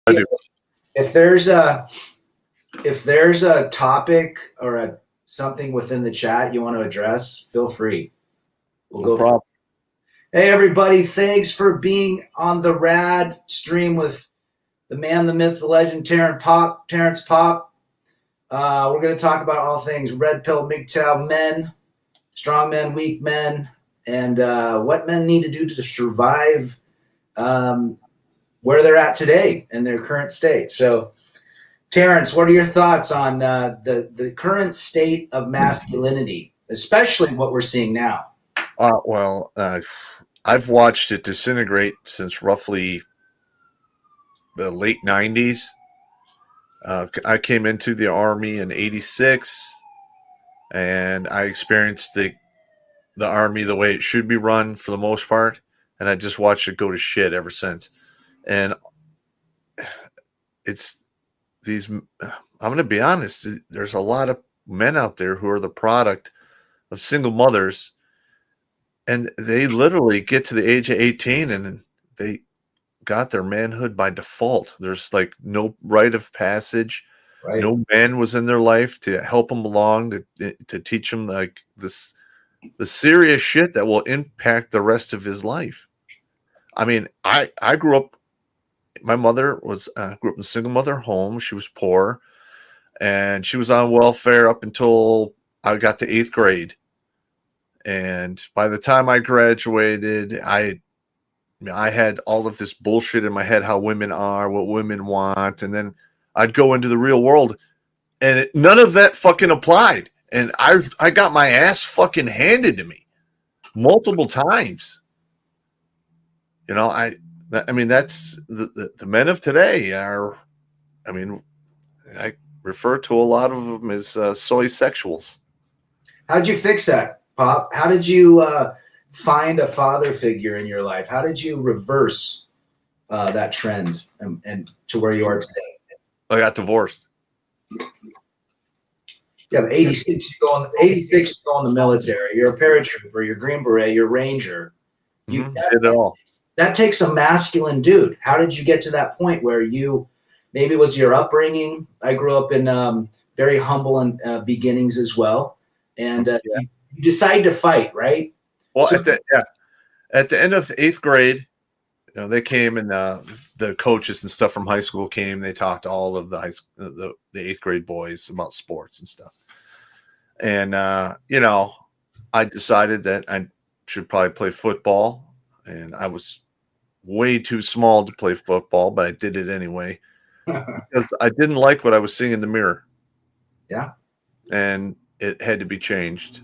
I Yeah, do. if there's a topic or something within the chat you want to address, feel free. We'll No go. problem. Hey everybody, thanks for being on the rad stream with the man, the myth, the legend, Terrence Popp. We're going to talk about all things red pill, MGTOW, men, strong men, weak men, and what men need to do to survive where they're at today in their current state. So, Terrence, what are your thoughts on the current state of masculinity, especially what we're seeing now? I've watched it disintegrate since roughly the late 90s. I came into the Army in 86, and I experienced the Army the way it should be run for the most part, and I just watched it go to shit ever since. And it's these, I'm going to be honest, there's a lot of men out there who are the product of single mothers, and they literally get to the age of 18 and they got their manhood by default. There's like no rite of passage. Right. No man was in their life to help them along, to teach them like the serious shit that will impact the rest of his life. I mean, I grew up. My mother was grew up in a single mother home. She was poor, and she was on welfare up until I got to 8th grade. And by the time I graduated, I had all of this bullshit in my head, how women are, what women want. And then I'd go into the real world and none of that fucking applied. And I got my ass fucking handed to me multiple times. You know, I mean, that's the men of today are, I mean, I refer to a lot of them as soy sexuals. How'd you fix that, Pop? How did you find a father figure in your life? How did you reverse that trend and to where you are today? I got divorced. Yeah, 86. You go on 86. You go in the military. You're a paratrooper. You're Green Beret. You're Ranger. You did it all. That takes a masculine dude. How did you get to that point where you? Maybe it was your upbringing. I grew up in very humble and beginnings as well, and you decide to fight, right? Well, so, at the end of 8th grade, you know, they came and the coaches and stuff from high school came. They talked to all of the 8th grade boys about sports and stuff. And, you know, I decided that I should probably play football. And I was way too small to play football, but I did it anyway. Because I didn't like what I was seeing in the mirror. Yeah. And it had to be changed.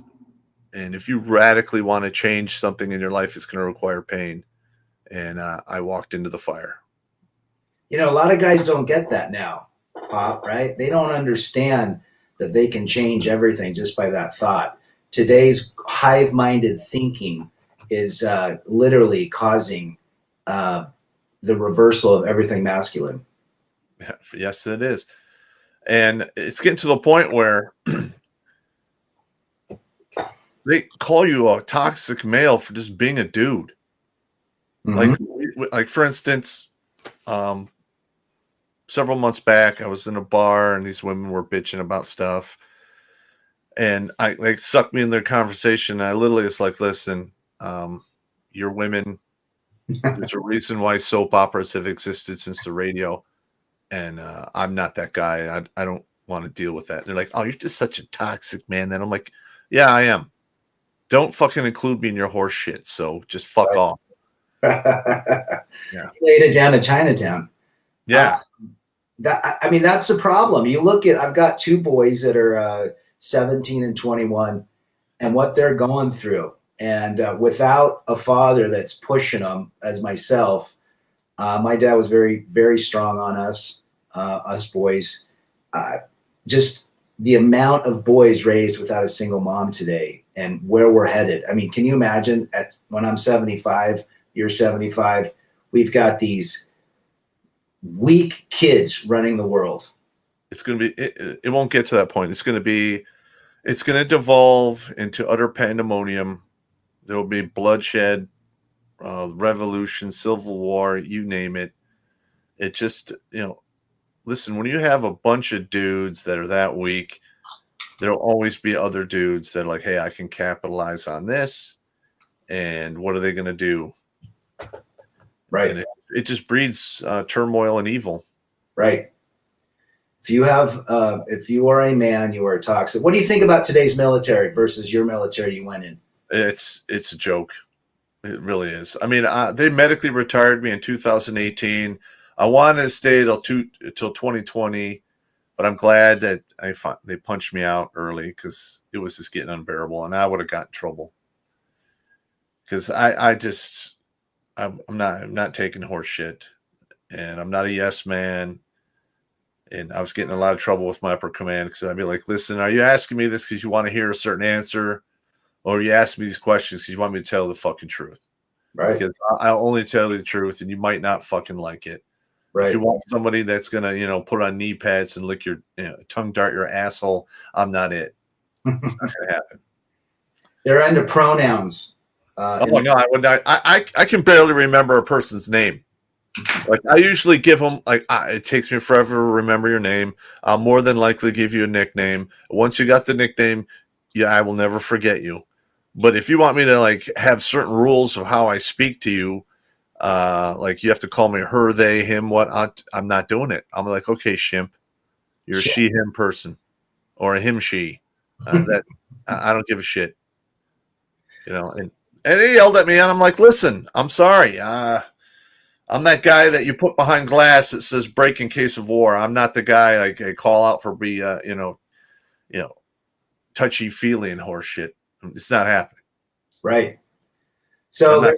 And if you radically want to change something in your life, it's going to require pain. And I walked into the fire. You know, a lot of guys don't get that now, Pop, right? They don't understand that they can change everything just by that thought. Today's hive-minded thinking is literally causing the reversal of everything masculine. Yes, it is. And it's getting to the point where they call you a toxic male for just being a dude. Mm-hmm. Like for instance, several months back, I was in a bar and these women were bitching about stuff. And they sucked me in their conversation. And I literally was like, listen, you're women. There's a reason why soap operas have existed since the radio. And I'm not that guy. I don't want to deal with that. And they're like, oh, you're just such a toxic man. Then I'm like, yeah, I am. Don't fucking include me in your horse shit. So just fuck off. Yeah. Laid it down to Chinatown. Yeah. I mean, that's the problem. You look at, I've got two boys that are 17 and 21 and what they're going through. And without a father that's pushing them as myself, my dad was very, very strong on us boys. Just the amount of boys raised without a single mom today and where we're headed. I mean, can you imagine when I'm 75, you're 75, we've got these weak kids running the world. It's going to be, it won't get to that point. It's going to devolve into utter pandemonium. There will be bloodshed, revolution, civil war, you name it. It just, listen, when you have a bunch of dudes that are that weak, there'll always be other dudes that are like, hey, I can capitalize on this. And what are they going to do? Right. And it just breeds turmoil and evil. Right. If you are a man, you are toxic. What do you think about today's military versus your military you went in? It's a joke. It really is. I mean, they medically retired me in 2018. I wanted to stay till 2020, but I'm glad that they punched me out early because it was just getting unbearable, and I would have got in trouble. Because I'm not taking horse shit, and I'm not a yes man. And I was getting in a lot of trouble with my upper command because I'd be like, listen, are you asking me this because you want to hear a certain answer? Or you ask me these questions because you want me to tell the fucking truth? Right. Because I'll only tell you the truth and you might not fucking like it. If you Right. want somebody that's going to, put on knee pads and lick your tongue dart your asshole, I'm not it. It's not going to happen. They're into pronouns. Oh, no, I would not. I can barely remember a person's name. Like I usually give them it takes me forever to remember your name. I'll more than likely give you a nickname. Once you got the nickname, yeah, I will never forget you. But if you want me to like have certain rules of how I speak to you, like you have to call me her, they, him, what, I'm not doing it. I'm like, okay, shimp, you're a she, him person, or a him, she. That I don't give a shit. And they yelled at me, and I'm like, listen, I'm sorry. I'm that guy that you put behind glass that says break in case of war. I'm not the guy I call out for touchy feely and horse shit. It's not happening. Right. So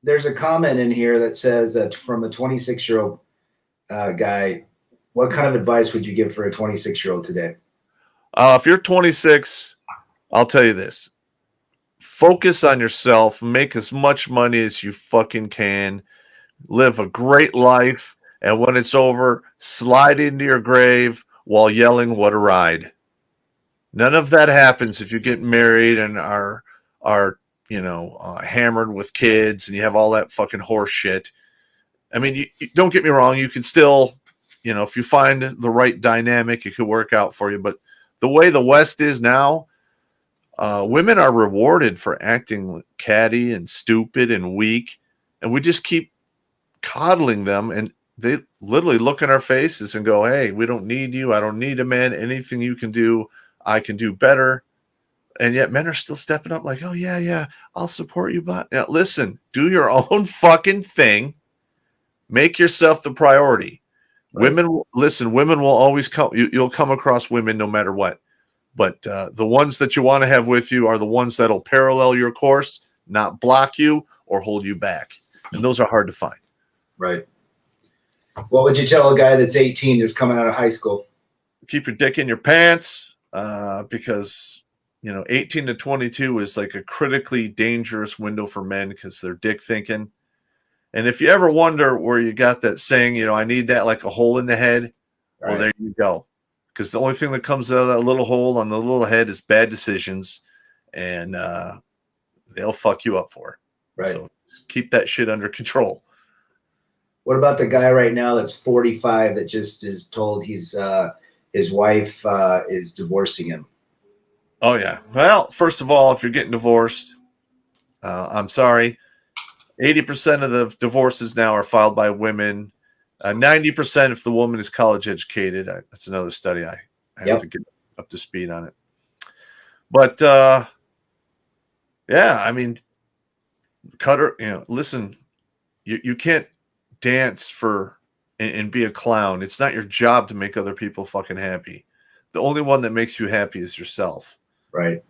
there's a comment in here that says from a 26-year-old guy, what kind of advice would you give for a 26-year-old today? If you're 26, I'll tell you this. Focus on yourself. Make as much money as you fucking can. Live a great life. And when it's over, slide into your grave while yelling, what a ride. None of that happens if you get married and are hammered with kids and you have all that fucking horse shit. I mean, you don't get me wrong. You can still, if you find the right dynamic, it could work out for you. But the way the West is now, women are rewarded for acting catty and stupid and weak. And we just keep coddling them. And they literally look in our faces and go, hey, we don't need you. I don't need a man. Anything you can do, I can do better. And yet men are still stepping up like, oh, yeah, I'll support you. But now, listen, do your own fucking thing. Make yourself the priority. Right. Women will always come. You'll come across women no matter what. But the ones that you want to have with you are the ones that'll parallel your course, not block you or hold you back. And those are hard to find. Right. What would you tell a guy that's 18 just coming out of high school? Keep your dick in your pants because 18 to 22 is like a critically dangerous window for men because they're dick thinking. And if you ever wonder where you got that saying, I need that like a hole in the head, well, there you go. Because the only thing that comes out of that little hole on the little head is bad decisions, and they'll fuck you up for it. Right. So keep that shit under control. What about the guy right now that's 45 that just is told his wife is divorcing him? Oh, yeah. Well, first of all, if you're getting divorced, I'm sorry. 80% of the divorces now are filed by women. 90% if the woman is college educated. That's another study. I have to get up to speed on it. But, yeah, I mean, listen, you can't dance and be a clown. It's not your job to make other people fucking happy. The only one that makes you happy is yourself. Right.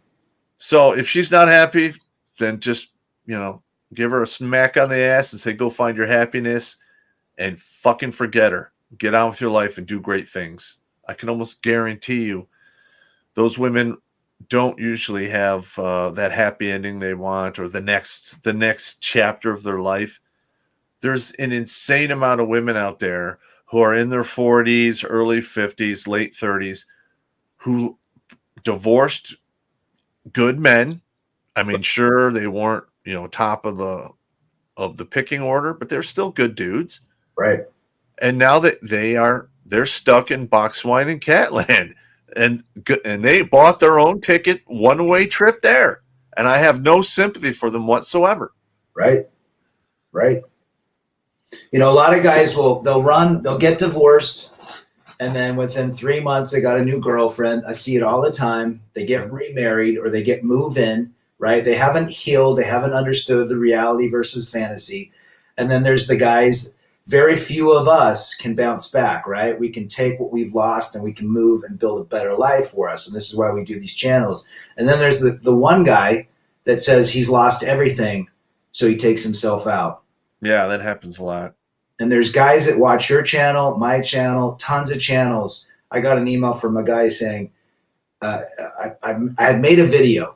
So if she's not happy, then just, give her a smack on the ass and say, go find your happiness and fucking forget her. Get on with your life and do great things. I can almost guarantee you those women don't usually have that happy ending they want or the next chapter of their life. There's an insane amount of women out there who are in their 40s, early 50s, late 30s who divorced good men. I mean, sure, they weren't, top of the picking order, but they're still good dudes. Right. And now that they're stuck in box wine and catland, and they bought their own ticket, one-way trip there, and I have no sympathy for them whatsoever. Right. Right. You know, a lot of guys they'll get divorced, and then within 3 months they got a new girlfriend. I see it all the time. They get remarried or they get move in, right? They haven't healed, they haven't understood the reality versus fantasy. And then there's the guys, very few of us can bounce back, right? We can take what we've lost and we can move and build a better life for us. And this is why we do these channels. And then there's the one guy that says he's lost everything, so he takes himself out. Yeah, that happens a lot. And there's guys that watch your channel, my channel, tons of channels. I got an email from a guy saying, I had made a video,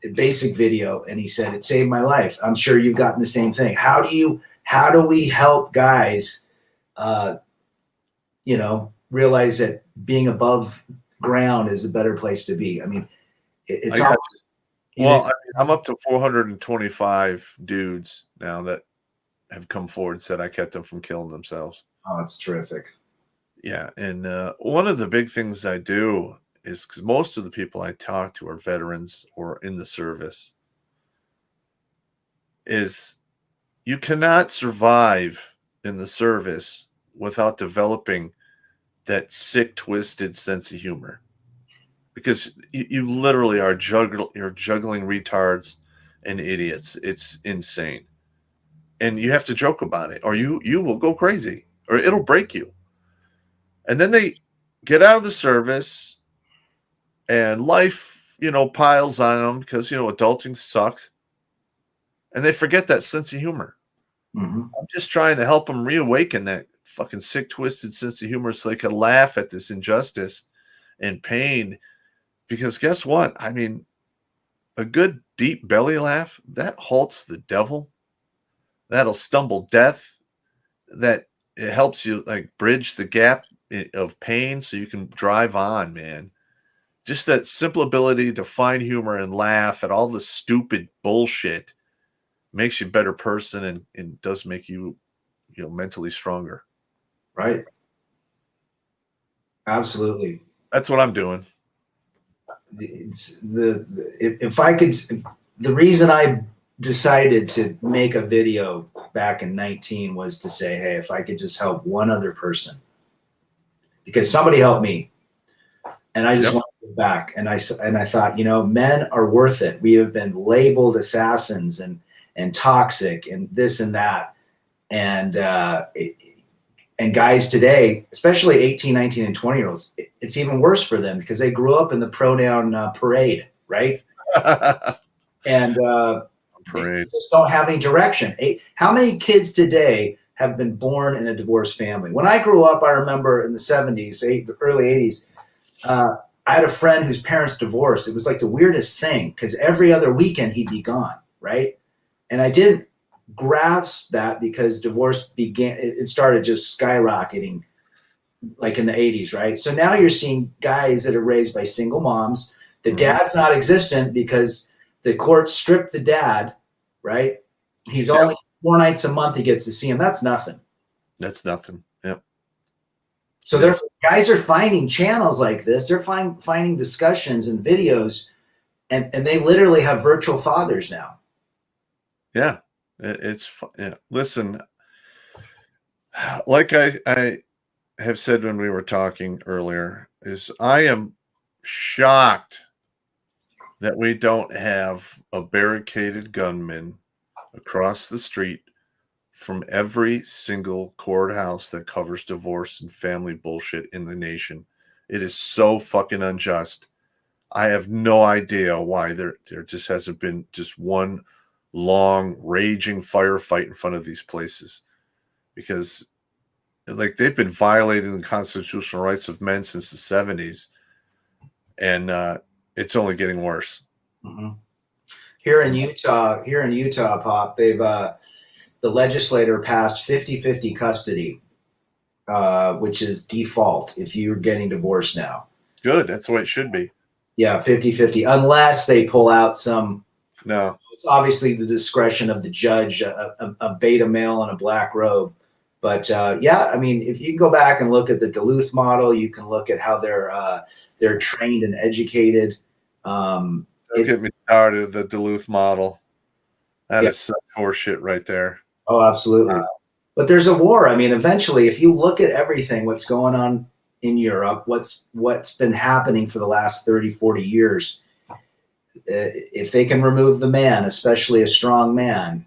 a basic video, and he said, it saved my life. I'm sure you've gotten the same thing. How do we help guys, realize that being above ground is a better place to be? I mean, I'm up to 425 dudes now that have come forward and said I kept them from killing themselves. Oh, that's terrific. Yeah, and one of the big things I do is, because most of the people I talk to are veterans or in the service, is you cannot survive in the service without developing that sick, twisted sense of humor, because you literally are you're juggling retards and idiots. It's insane. And you have to joke about it, or you will go crazy, or it'll break you. And then they get out of the service, and life, piles on them because, adulting sucks. And they forget that sense of humor. Mm-hmm. I'm just trying to help them reawaken that fucking sick, twisted sense of humor so they can laugh at this injustice and pain. Because guess what? I mean, a good deep belly laugh, that halts the devil. That'll stumble death. That it helps you bridge the gap of pain so you can drive on, man. Just that simple ability to find humor and laugh at all the stupid bullshit makes you a better person and does make you, mentally stronger. Right. Absolutely. That's what I'm doing. The reason I decided to make a video back in 19 was to say, hey, if I could just help one other person, because somebody helped me, and I just want to give back. And I thought, men are worth it. We have been labeled assassins and toxic and this and that. And guys today, especially 18, 19, and 20-year-olds, it's even worse for them because they grew up in the pronoun parade, right? And they just don't have any direction. How many kids today have been born in a divorced family? When I grew up, I remember in the 70s, early 80s, I had a friend whose parents divorced. It was like the weirdest thing because every other weekend he'd be gone, right? And I didn't grasp that because divorce it started just skyrocketing like in the 80s, right? So now you're seeing guys that are raised by single moms. The dad's not existent because the court stripped the dad, right? He's only 4 nights a month he gets to see him. That's nothing. That's nothing. Yep. So guys are finding channels like this. They're finding discussions and videos, and they literally have virtual fathers now. Yeah. Listen, like I have said when we were talking earlier, is I am shocked that we don't have a barricaded gunman across the street from every single courthouse that covers divorce and family bullshit in the nation. It is so fucking unjust. I have no idea why there just hasn't been just one long raging firefight in front of these places, because they've been violating the constitutional rights of men since the 70s, and it's only getting worse. Mm-hmm. Here in Utah, Pop, they've the legislator passed 50-50 custody, which is default if you're getting divorced now. Good, that's the way it should be. Yeah, 50-50, unless they pull out some. No, it's obviously the discretion of the judge, a beta male in a black robe. But yeah, I mean, if you can go back and look at the Duluth model, you can look at how they're trained and educated. Don't get me started. The Duluth model. That is some horseshit right there. Oh, absolutely. But there's a war. I mean, eventually, if you look at everything, what's going on in Europe, what's been happening for the last 30, 40 years, if they can remove the man, especially a strong man,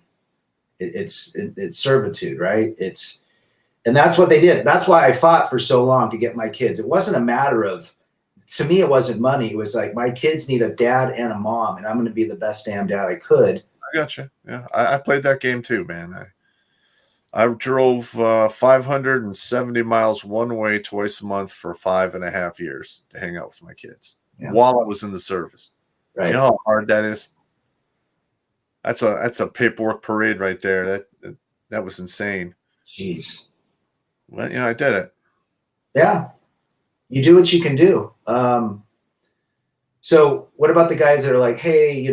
it's servitude, right? And that's what they did. That's why I fought for so long to get my kids. It wasn't a matter of, to me, it wasn't money. It was like, my kids need a dad and a mom, and I'm going to be the best damn dad I could. I got you. Yeah, I played that game too, man. I drove 570 miles one way twice a month for 5.5 years to hang out with my kids while I was in the service. Right. You know how hard that is? That's a paperwork parade right there. That was insane. Jeez. Well, I did it. Yeah. You do what you can do. So what about the guys that are like, hey,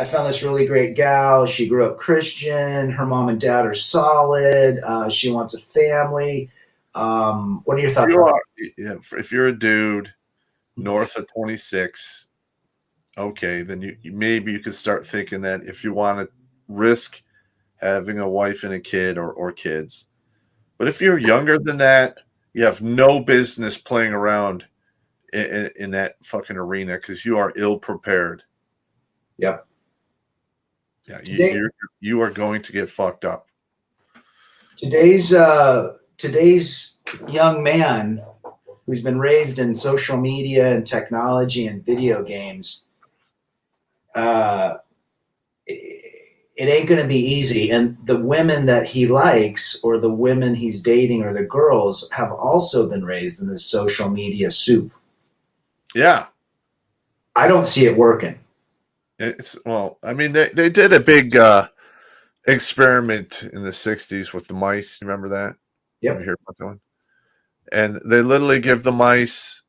I found this really great gal. She grew up Christian. Her mom and dad are solid. She wants a family. What are your thoughts on that? If you're a dude north of 26, okay, then you maybe you could start thinking that if you want to risk having a wife and a kid or kids. But if you're younger than that, you have no business playing around in that fucking arena because you are ill prepared. Yep. Yeah, you are going to get fucked up. Today's young man who's been raised in social media and technology and video games, it ain't going to be easy. And the women that he likes or the women he's dating or the girls have also been raised in this social media soup. Yeah. I don't see it working. I mean, they did a big experiment in the 60s with the mice. Remember that? Yep. You hear about that one? And they literally give the mice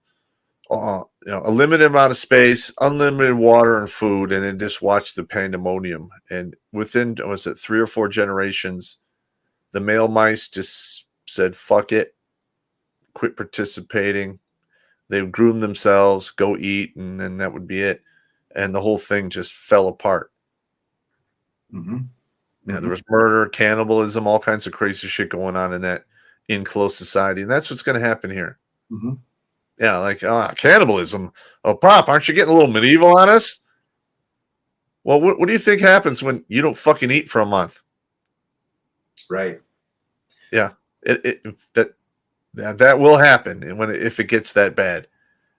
a limited amount of space, unlimited water and food, and then just watch the pandemonium. And within, 3 or 4 generations, the male mice just said, fuck it, quit participating. They would groom themselves, go eat, and then that would be it. And the whole thing just fell apart. Mm-hmm. Yeah, there was murder, cannibalism, all kinds of crazy shit going on in that enclosed society. And that's what's going to happen here. Mm-hmm. Yeah, like cannibalism. Oh, Pop, aren't you getting a little medieval on us? Well, what do you think happens when you don't fucking eat for a month? Right. Yeah, that will happen, and if it gets that bad,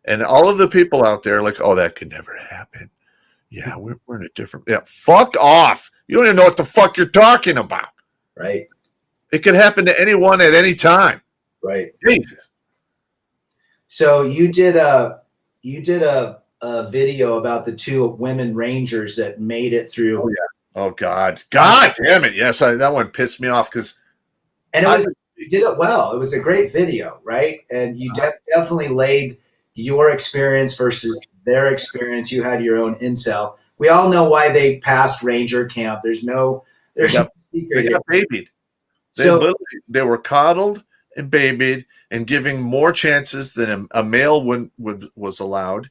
and all of the people out there are like, oh, that could never happen. Yeah, we're in a different. Yeah, fuck off. You don't even know what the fuck you're talking about. Right. It could happen to anyone at any time. Right. Jesus. So you did a video about the 2 women rangers that made it through. Oh yeah. Oh God damn it. Yes, that one pissed me off because. And you did it well. It was a great video, right? And you definitely laid your experience versus their experience. You had your own intel. We all know why they passed Ranger camp. There's no secret. They got babied. They were coddled and babied and giving more chances than a male was allowed.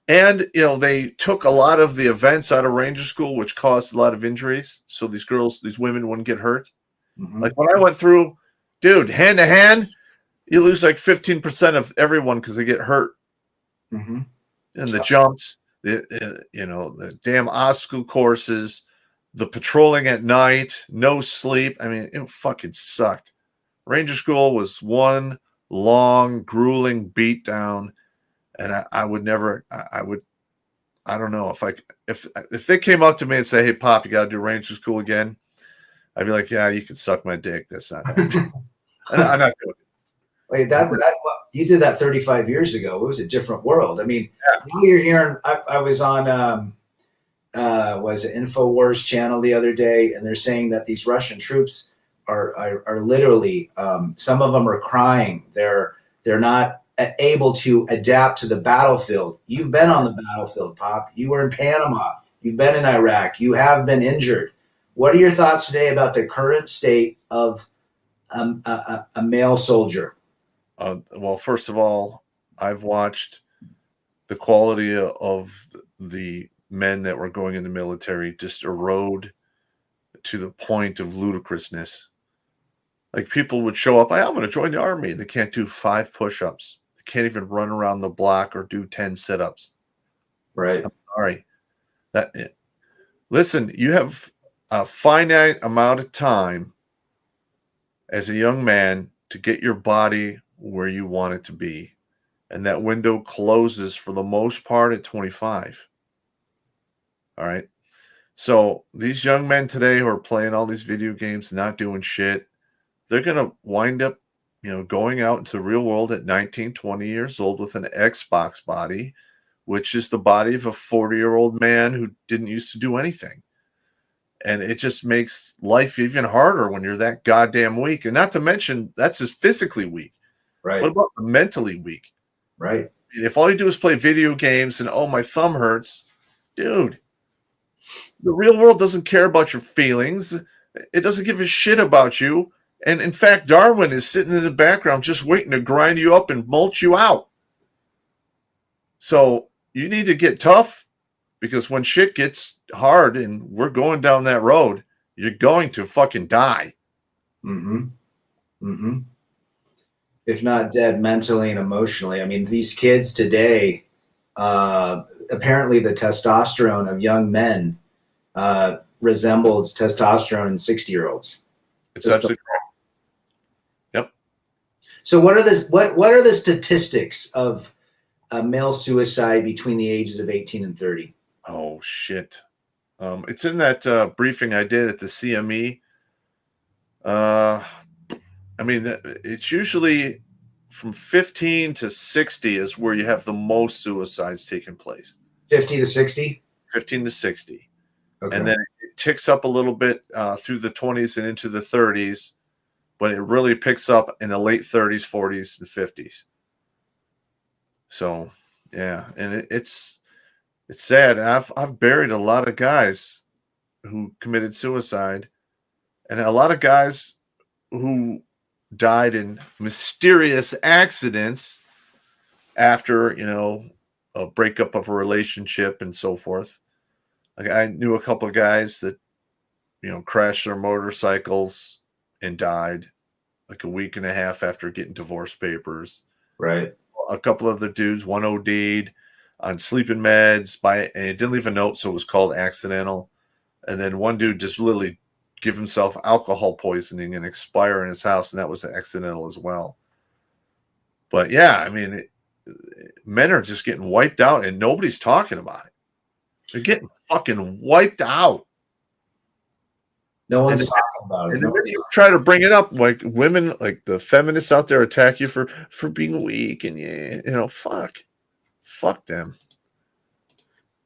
And they took a lot of the events out of Ranger School, which caused a lot of injuries. So these women wouldn't get hurt. Mm-hmm. Like when I went through, dude, hand to hand, you lose like 15% of everyone because they get hurt. Mm-hmm. And the jumps, the damn obstacle courses, the patrolling at night, no sleep. I mean, it fucking sucked. Ranger School was one long, grueling beatdown, and I would never. I don't know if they came up to me and say, "Hey, Pop, you got to do Ranger School again," I'd be like, "Yeah, you can suck my dick. That's not happening." I'm not doing it. Wait, you did that 35 years ago. It was a different world. I mean, now you're hearing. I was on was it InfoWars channel the other day, and they're saying that these Russian troops are literally some of them are crying. They're not able to adapt to the battlefield. You've been on the battlefield, Pop. You were in Panama. You've been in Iraq. You have been injured. What are your thoughts today about the current state of a male soldier? Well, first of all, I've watched the quality of the men that were going in the military just erode to the point of ludicrousness. Like people would show up, I'm going to join the army. They can't do 5 push-ups. They can't even run around the block or do 10 sit-ups. Right. I'm sorry. Listen, you have a finite amount of time as a young man to get your body where you want it to be. And that window closes for the most part at 25. All right. So these young men today who are playing all these video games, not doing shit, they're going to wind up, going out into the real world at 19, 20 years old with an Xbox body, which is the body of a 40-year-old man who didn't used to do anything. And it just makes life even harder when you're that goddamn weak. And not to mention, that's just physically weak. Right. What about mentally weak? Right. If all you do is play video games and, oh, my thumb hurts, dude, the real world doesn't care about your feelings. It doesn't give a shit about you. And in fact, Darwin is sitting in the background just waiting to grind you up and mulch you out. So you need to get tough, because when shit gets hard and we're going down that road, you're going to fucking die. Mm-hmm. Mm-hmm. If not dead mentally and emotionally. I mean, these kids today, apparently the testosterone of young men resembles testosterone in 60-year-olds. It's absolutely correct. Yep. So what are the statistics of male suicide between the ages of 18 and 30? Oh, shit. It's in that briefing I did at the CME. I mean, it's usually from 15 to 60 is where you have the most suicides taking place. 50 to 60? 15 to 60. Okay. And then it ticks up a little bit through the 20s and into the 30s, but it really picks up in the late 30s, 40s, and 50s. So, yeah, and it's sad. I've buried a lot of guys who committed suicide, and a lot of guys who died in mysterious accidents after, a breakup of a relationship and so forth. Like I knew a couple of guys that, crashed their motorcycles and died like a week and a half after getting divorce papers. Right. A couple of the dudes, one OD'd on sleeping meds and it didn't leave a note, so it was called accidental. And then one dude just literally give himself alcohol poisoning and expire in his house, and that was accidental as well. But yeah, I mean, men are just getting wiped out, and nobody's talking about it. They're getting fucking wiped out. No one's talking about it. And then you try to bring it up, like women, like the feminists out there attack you for being weak, and fuck them.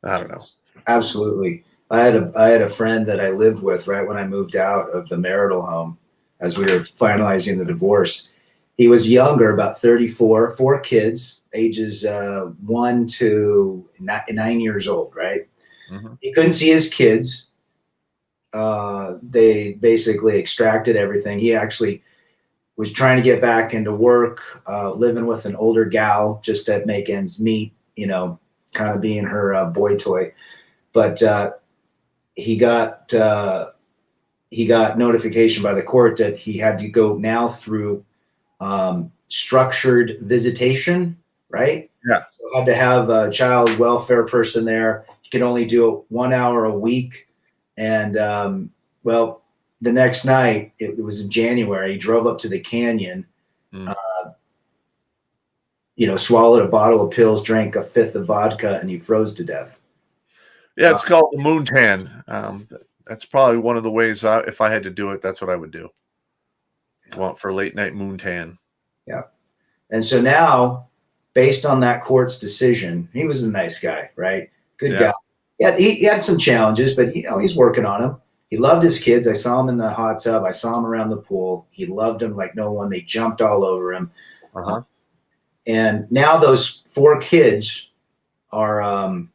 I don't know. Absolutely. I had a friend that I lived with right when I moved out of the marital home as we were finalizing the divorce. He was younger, about 34, 4 kids, ages 1 to 9 years old, right? Mm-hmm. He couldn't see his kids. They basically extracted everything. He actually was trying to get back into work, living with an older gal just to make ends meet, kind of being her boy toy. But he got notification by the court that he had to go now through structured visitation, right? Yeah. So had to have a child welfare person there. He could only do it 1 hour a week. And the next night, it was in January, he drove up to the canyon, swallowed a bottle of pills, drank a fifth of vodka, and he froze to death. Yeah, it's called the moon tan. That's probably one of the ways, if I had to do it, that's what I would do. Want for late night moon tan. Yeah. And so now, based on that court's decision, he was a nice guy, right? Good guy. Yeah, he had some challenges, but he's working on them. He loved his kids. I saw him in the hot tub. I saw him around the pool. He loved them like no one. They jumped all over him. Uh-huh. And now those 4 kids are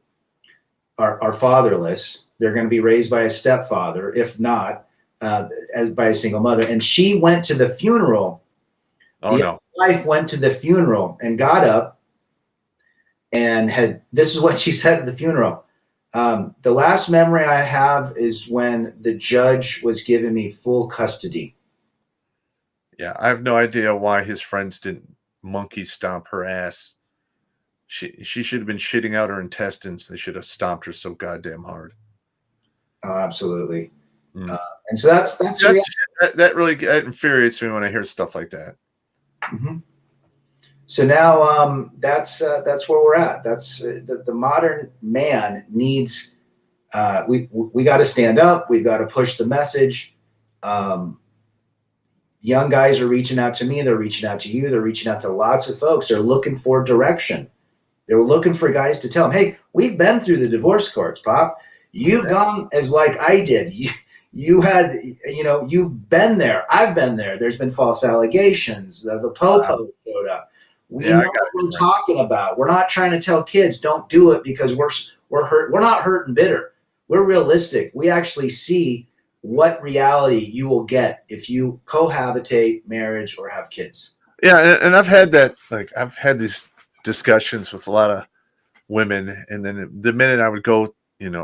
fatherless. They're going to be raised by a stepfather, if not as by a single mother. And she went to the funeral. Oh, The no. wife went to the funeral and got up and this is what she said at the funeral. The last memory I have is when the judge was giving me full custody. Yeah, I have no idea why his friends didn't monkey stomp her ass. She should have been shitting out her intestines. They should have stomped her so goddamn hard. Oh, absolutely. Mm. And so that's that really infuriates me when I hear stuff like that. Mm-hmm. So now that's where we're at. That's the modern man needs. We got to stand up. We've got to push the message. Young guys are reaching out to me. They're reaching out to you. They're reaching out to lots of folks. They're looking for direction. They were looking for guys to tell them, "Hey, we've been through the divorce courts, Pop. You've gone as like I did. You had, you've been there. I've been there. There's been false allegations. The Popo showed up. We know what we're talking about. We're not trying to tell kids don't do it because we're hurt. We're not hurt and bitter. We're realistic. We actually see what reality you will get if you cohabitate, marriage, or have kids." Yeah, and I've had that. Like I've had these discussions with a lot of women, and then the minute I would go,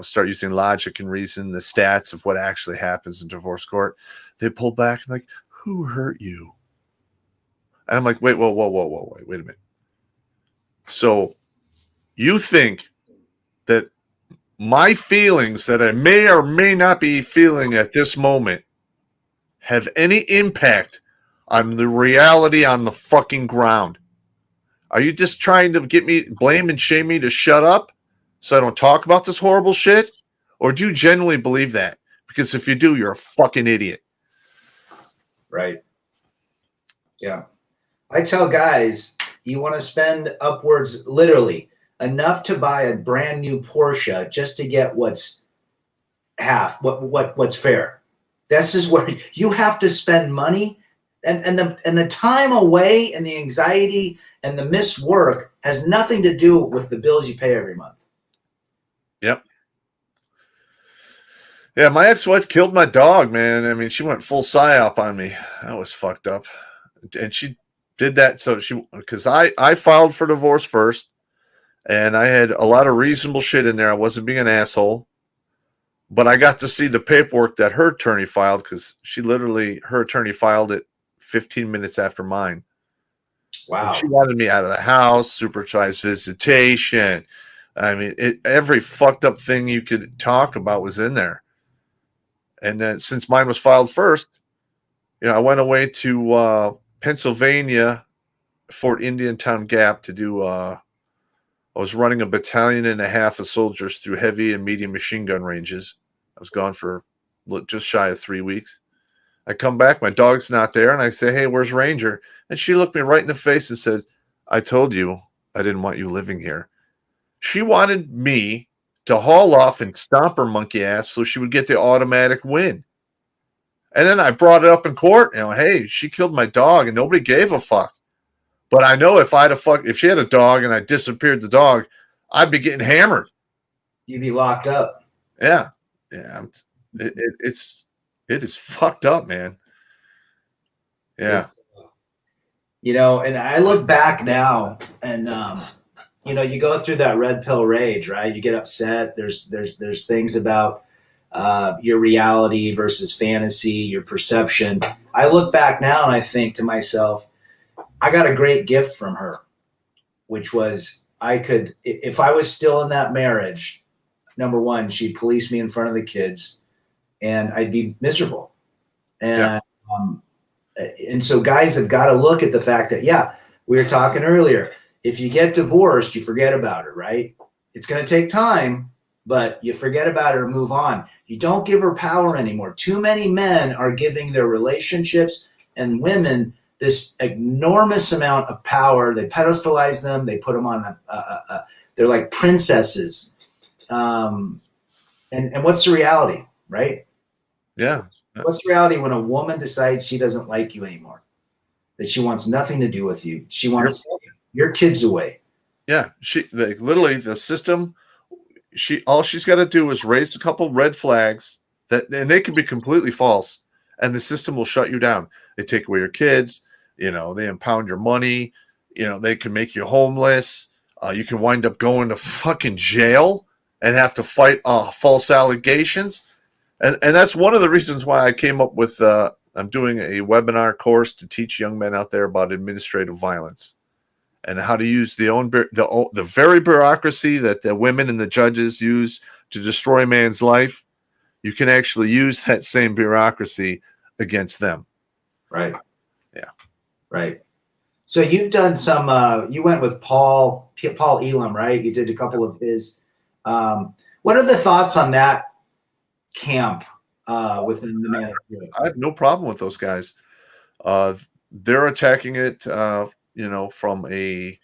start using logic and reason, the stats of what actually happens in divorce court, they pull back and like, "Who hurt you?" And I'm like, "Wait, whoa, wait a minute. So you think that my feelings that I may or may not be feeling at this moment have any impact on the reality on the fucking ground? Are you just trying to get me, blame and shame me to shut up so I don't talk about this horrible shit? Or do you genuinely believe that? Because if you do, you're a fucking idiot." Right. Yeah. I tell guys, you want to spend upwards, literally, enough to buy a brand new Porsche just to get what's fair. This is where you have to spend money, and the time away and the anxiety and the missed work has nothing to do with the bills you pay every month. Yep. Yeah, my ex-wife killed my dog, man. I mean, she went full psyop on me. That was fucked up. And she did that because I filed for divorce first, and I had a lot of reasonable shit in there. I wasn't being an asshole. But I got to see the paperwork that her attorney filed because her attorney filed it 15 minutes after mine. Wow. And she wanted me out of the house, supervised visitation. I mean, every fucked up thing you could talk about was in there. And then since mine was filed first, I went away to Pennsylvania, Fort Indiantown Gap to do. I was running a 1.5 battalion of soldiers through heavy and medium machine gun ranges. I was gone for just shy of 3 weeks. I come back, my dog's not there, and I say, "Hey, where's Ranger?" And she looked me right in the face and said, "I told you I didn't want you living here." She wanted me to haul off and stomp her monkey ass so she would get the automatic win. And then I brought it up in court, hey, she killed my dog and nobody gave a fuck. But I know if she had a dog and I disappeared the dog, I'd be getting hammered. You'd be locked up. Yeah. Yeah. It is fucked up, man. Yeah. And I look back now and, you go through that red pill rage, right? You get upset. There's things about your reality versus fantasy, your perception. I look back now and I think to myself, I got a great gift from her, which was if I was still in that marriage, number one, she'd police me in front of the kids and I'd be miserable. And, and so guys have got to look at the fact that, we were talking earlier, if you get divorced, you forget about her, right? It's going to take time, but you forget about her and move on. You don't give her power anymore. Too many men are giving their relationships and women this enormous amount of power. They pedestalize them. They put them on they're like princesses. And what's the reality, right? Yeah. What's the reality when a woman decides she doesn't like you anymore? That she wants nothing to do with you. She wants your kids away. Yeah. Literally the system, all she's got to do is raise a couple red flags and they can be completely false, and the system will shut you down. They take away your kids, they impound your money, they can make you homeless. You can wind up going to fucking jail and have to fight false allegations. And that's one of the reasons why I came up with I'm doing a webinar course to teach young men out there about administrative violence and how to use the very bureaucracy that the women and the judges use to destroy man's life. You can actually use that same bureaucracy against them. Right. Yeah. Right. So you've done some. You went with Paul Elam, right? You did a couple of his. What are the thoughts on that camp within the man? I have no problem with those guys. They're attacking it, from a,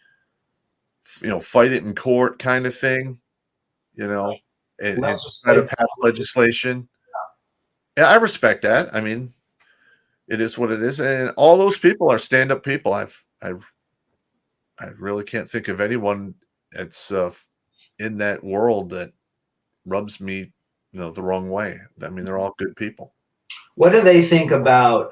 fight it in court kind of thing, and try to pass legislation. Yeah, I respect that. I mean, it is what it is, and all those people are stand-up people. I really can't think of anyone that's in that world that rubs me, the wrong way. I mean, they're all good people. What do they think about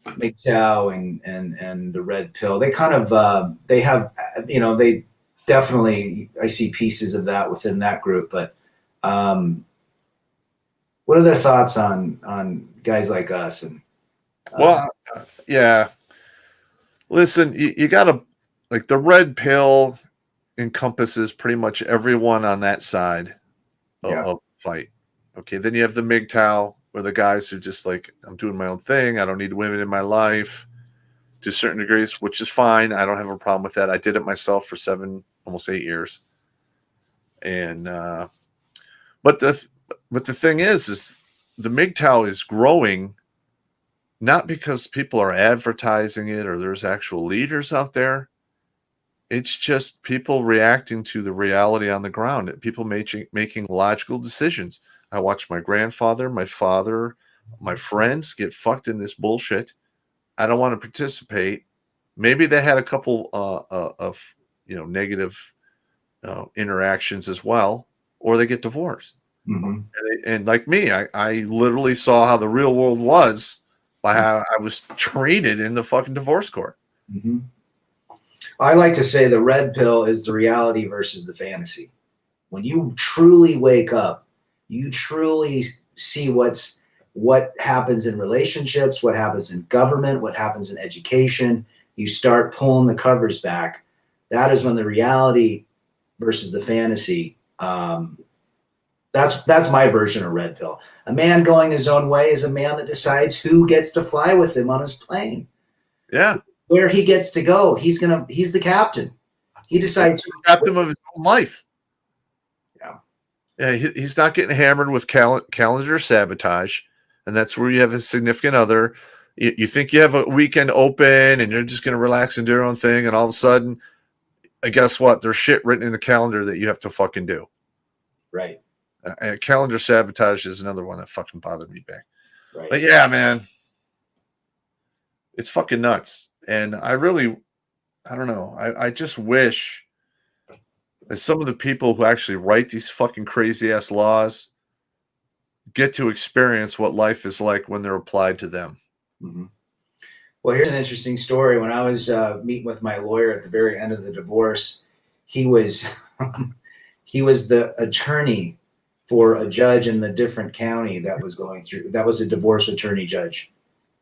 MGTOW and the red pill? They kind of they have, they definitely, I see pieces of that within that group. But what are their thoughts on guys like us? And yeah. Listen, you got to, like, the red pill encompasses pretty much everyone on that side of the fight. Okay, then you have the MGTOW, or the guys who just like, I'm doing my own thing. I don't need women in my life to certain degrees, which is fine. I don't have a problem with that. I did it myself for 7, almost 8 years. And but the thing is the MGTOW is growing, not because people are advertising it or there's actual leaders out there. It's just people reacting to the reality on the ground, people making logical decisions. I watched my grandfather, my father, my friends get fucked in this bullshit. I don't want to participate. Maybe they had a couple of negative interactions as well, or they get divorced. Mm-hmm. And like me, I literally saw how the real world was by how I was treated in the fucking divorce court. Mm-hmm. I like to say the red pill is the reality versus the fantasy. When you truly wake up, you truly see what happens in relationships, what happens in government, what happens in education. You start pulling the covers back. That is when the reality versus the fantasy. That's my version of red pill. A man going his own way is a man that decides who gets to fly with him on his plane. Yeah. Where he gets to go. He's the captain. He decides the captain of his own life. Yeah, he's not getting hammered with calendar sabotage, and that's where you have a significant other. You think you have a weekend open, and you're just going to relax and do your own thing, and all of a sudden, guess what? There's shit written in the calendar that you have to fucking do. Right. Calendar sabotage is another one that fucking bothered me back. Right. But yeah, man, it's fucking nuts, and I don't know. I just wish that some of the people who actually write these fucking crazy ass laws get to experience what life is like when they're applied to them. Mm-hmm. Well, here's an interesting story. When I was meeting with my lawyer at the very end of the divorce, he was he was the attorney for a judge in the different county that was going through. That was a divorce attorney judge.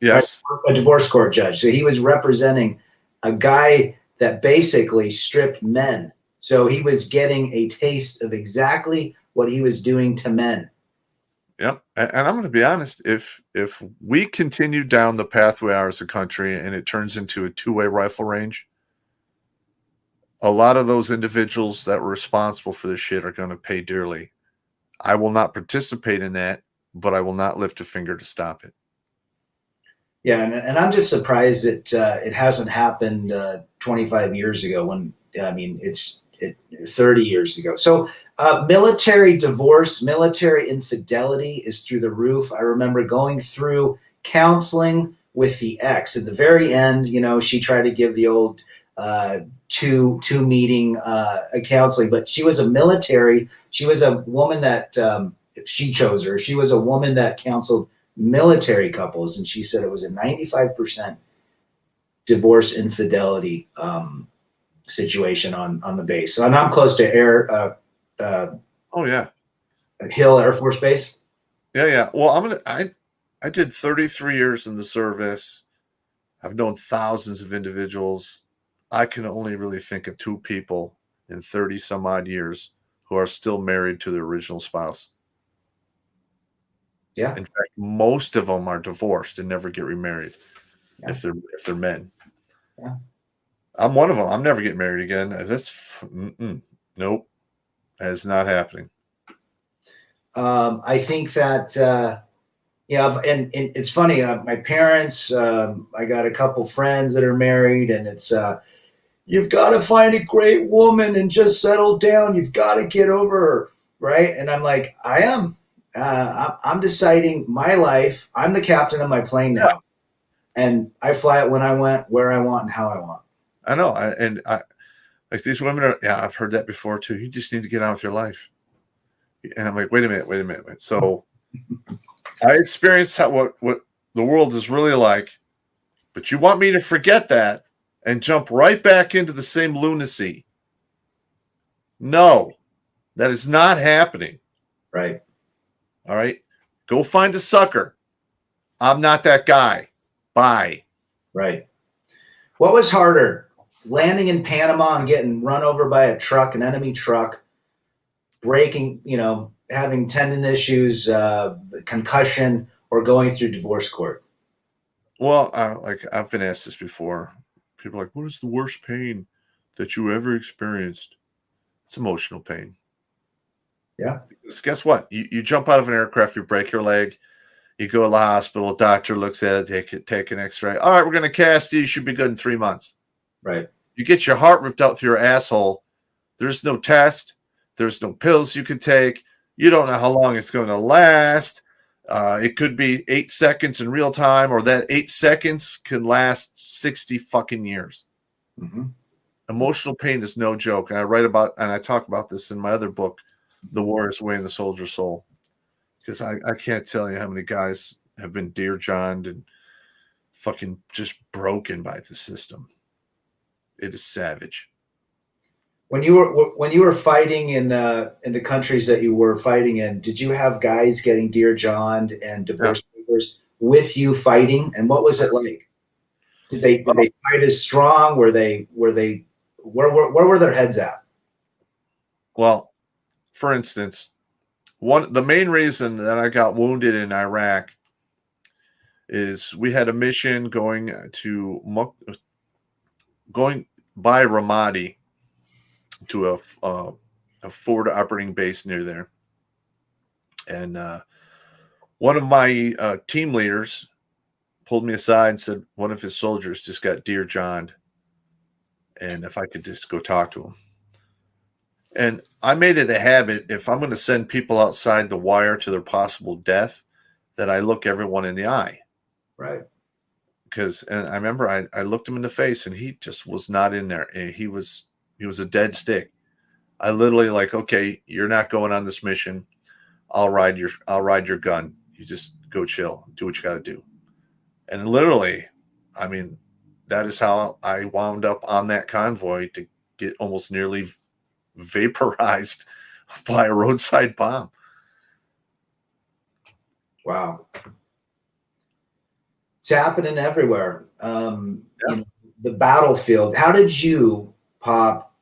Yes. A divorce court judge. So he was representing a guy that basically stripped men. So he was getting a taste of exactly what he was doing to men. Yep. And I'm going to be honest, if we continue down the path we are as a country and it turns into a two-way rifle range, a lot of those individuals that were responsible for this shit are going to pay dearly. I will not participate in that, but I will not lift a finger to stop it. Yeah, and I'm just surprised that it hasn't happened 25 years ago when, it's 30 years ago. So military divorce, military infidelity is through the roof. I remember going through counseling with the ex. At the very end, she tried to give the old to meeting counseling. But she was a military. She was a woman that she chose her. She was a woman that counseled military couples, and she said it was a 95% divorce infidelity situation on the base. So I'm close to Oh yeah. Hill Air Force Base. Yeah. Well, I did 33 years in the service. I've known thousands of individuals. I can only really think of 2 people in 30 some odd years who are still married to their original spouse. Yeah. In fact, most of them are divorced and never get remarried. Yeah. If they're men. Yeah. I'm one of them. I'm never getting married again. Nope. That is not happening. I think that and it's funny. My parents, I got a couple friends that are married, and it's you've got to find a great woman and just settle down. You've got to get over her, right? And I'm like, I am. I'm deciding my life. I'm the captain of my plane now, and I fly it when I want, where I want, and how I want. I know. Like these women are. Yeah, I've heard that before too. You just need to get on with your life. And I'm like, wait a minute. So I experienced what the world is really like, but you want me to forget that and jump right back into the same lunacy? No, that is not happening. Right. All right. Go find a sucker. I'm not that guy. Bye. Right. What was harder, landing in Panama and getting run over by a truck, an enemy truck, breaking, having tendon issues, concussion, or going through divorce court? Well, like I've been asked this before. People are like, what is the worst pain that you ever experienced? It's emotional pain. Yeah. Because guess what? You jump out of an aircraft, you break your leg, you go to the hospital, doctor looks at it, take an x-ray. All right, we're going to cast you. You should be good in 3 months. Right. You get your heart ripped out through your asshole. There's no test. There's no pills you can take. You don't know how long it's going to last. It could be 8 seconds in real time, or that 8 seconds can last 60 fucking years. Mm-hmm. Emotional pain is no joke. And I talk about this in my other book, The Warrior's Way and the Soldier's Soul. Because I can't tell you how many guys have been dear johned and fucking just broken by the system. It is savage. When you were fighting in the countries that you were fighting in, did you have guys getting dear johned and divorce papers with you fighting? And what was it like? Did they fight as strong? Where were their heads at? Well, for instance, the main reason that I got wounded in Iraq is we had a mission going by Ramadi to a forward operating base near there, and one of my team leaders pulled me aside and said one of his soldiers just got dear johned, and if I could just go talk to him. And I made it a habit, if I'm going to send people outside the wire to their possible death, that I look everyone in the eye. Right. And I remember I looked him in the face, and he just was not in there. And he was a dead stick. I literally like, okay, you're not going on this mission. I'll ride your gun. You just go chill, do what you got to do. And literally, I mean, that is how I wound up on that convoy, to get almost nearly vaporized by a roadside bomb. Wow. It's happening everywhere. The battlefield. How did you, Pop,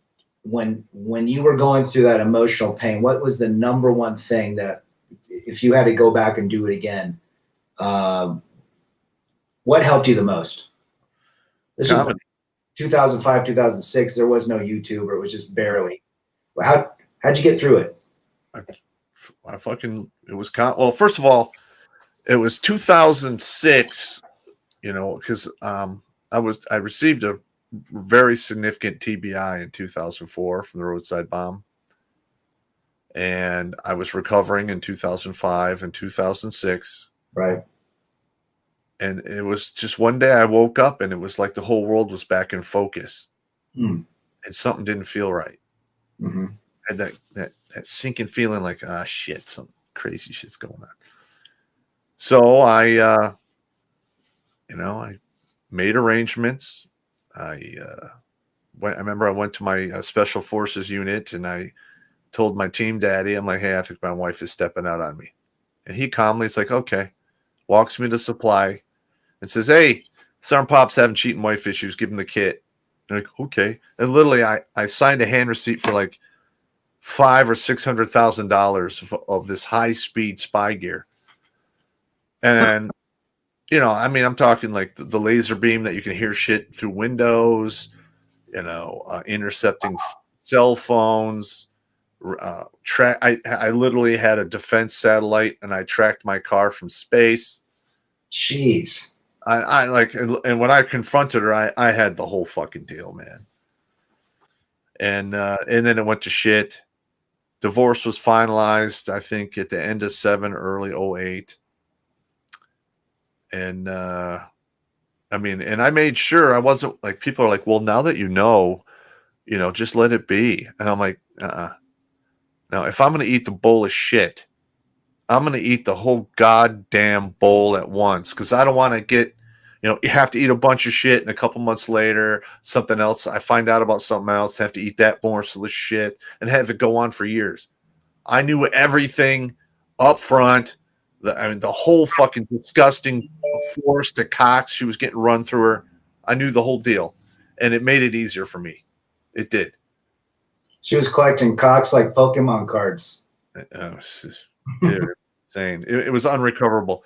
when you were going through that emotional pain, what was the number one thing that, if you had to go back and do it again, what helped you the most? This is 2005, 2006. There was no YouTube, or it was just barely. How'd you get through it? Well, first of all, it was 2006, because I received a very significant TBI in 2004 from the roadside bomb. And I was recovering in 2005 and 2006. Right. And it was just one day I woke up, and it was like the whole world was back in focus. Mm. and something didn't feel right. Mm-hmm. I had that sinking feeling like, ah, shit, some crazy shit's going on. So I made arrangements. I I remember I went to my special forces unit and I told my team daddy, I'm like, hey, I think my wife is stepping out on me. And he calmly is like, okay, walks me to supply and says, hey, Sergeant Pop's having cheating wife issues, give him the kit. And I'm like, okay. And literally I signed a hand receipt for like $500,000 or $600,000 of this high speed spy gear. And I mean, I'm talking like the laser beam that you can hear shit through windows, intercepting cell phones. I literally had a defense satellite, and I tracked my car from space. Jeez. I like, and when I confronted her, I had the whole fucking deal, man. And then it went to shit. Divorce was finalized, I think, at the end of 7, early 08. And I mean, and I made sure I wasn't like, people are like, well, now that just let it be. And I'm like, now, if I'm going to eat the bowl of shit, I'm going to eat the whole goddamn bowl at once, because I don't want to get, you have to eat a bunch of shit, and a couple months later, something else, I find out about something else, have to eat that morsel of shit, and have it go on for years. I knew everything up front. The whole fucking disgusting force to Cox she was getting run through her. I knew the whole deal, and it made it easier for me. It did. She was collecting cocks like Pokemon cards. Insane. It was unrecoverable,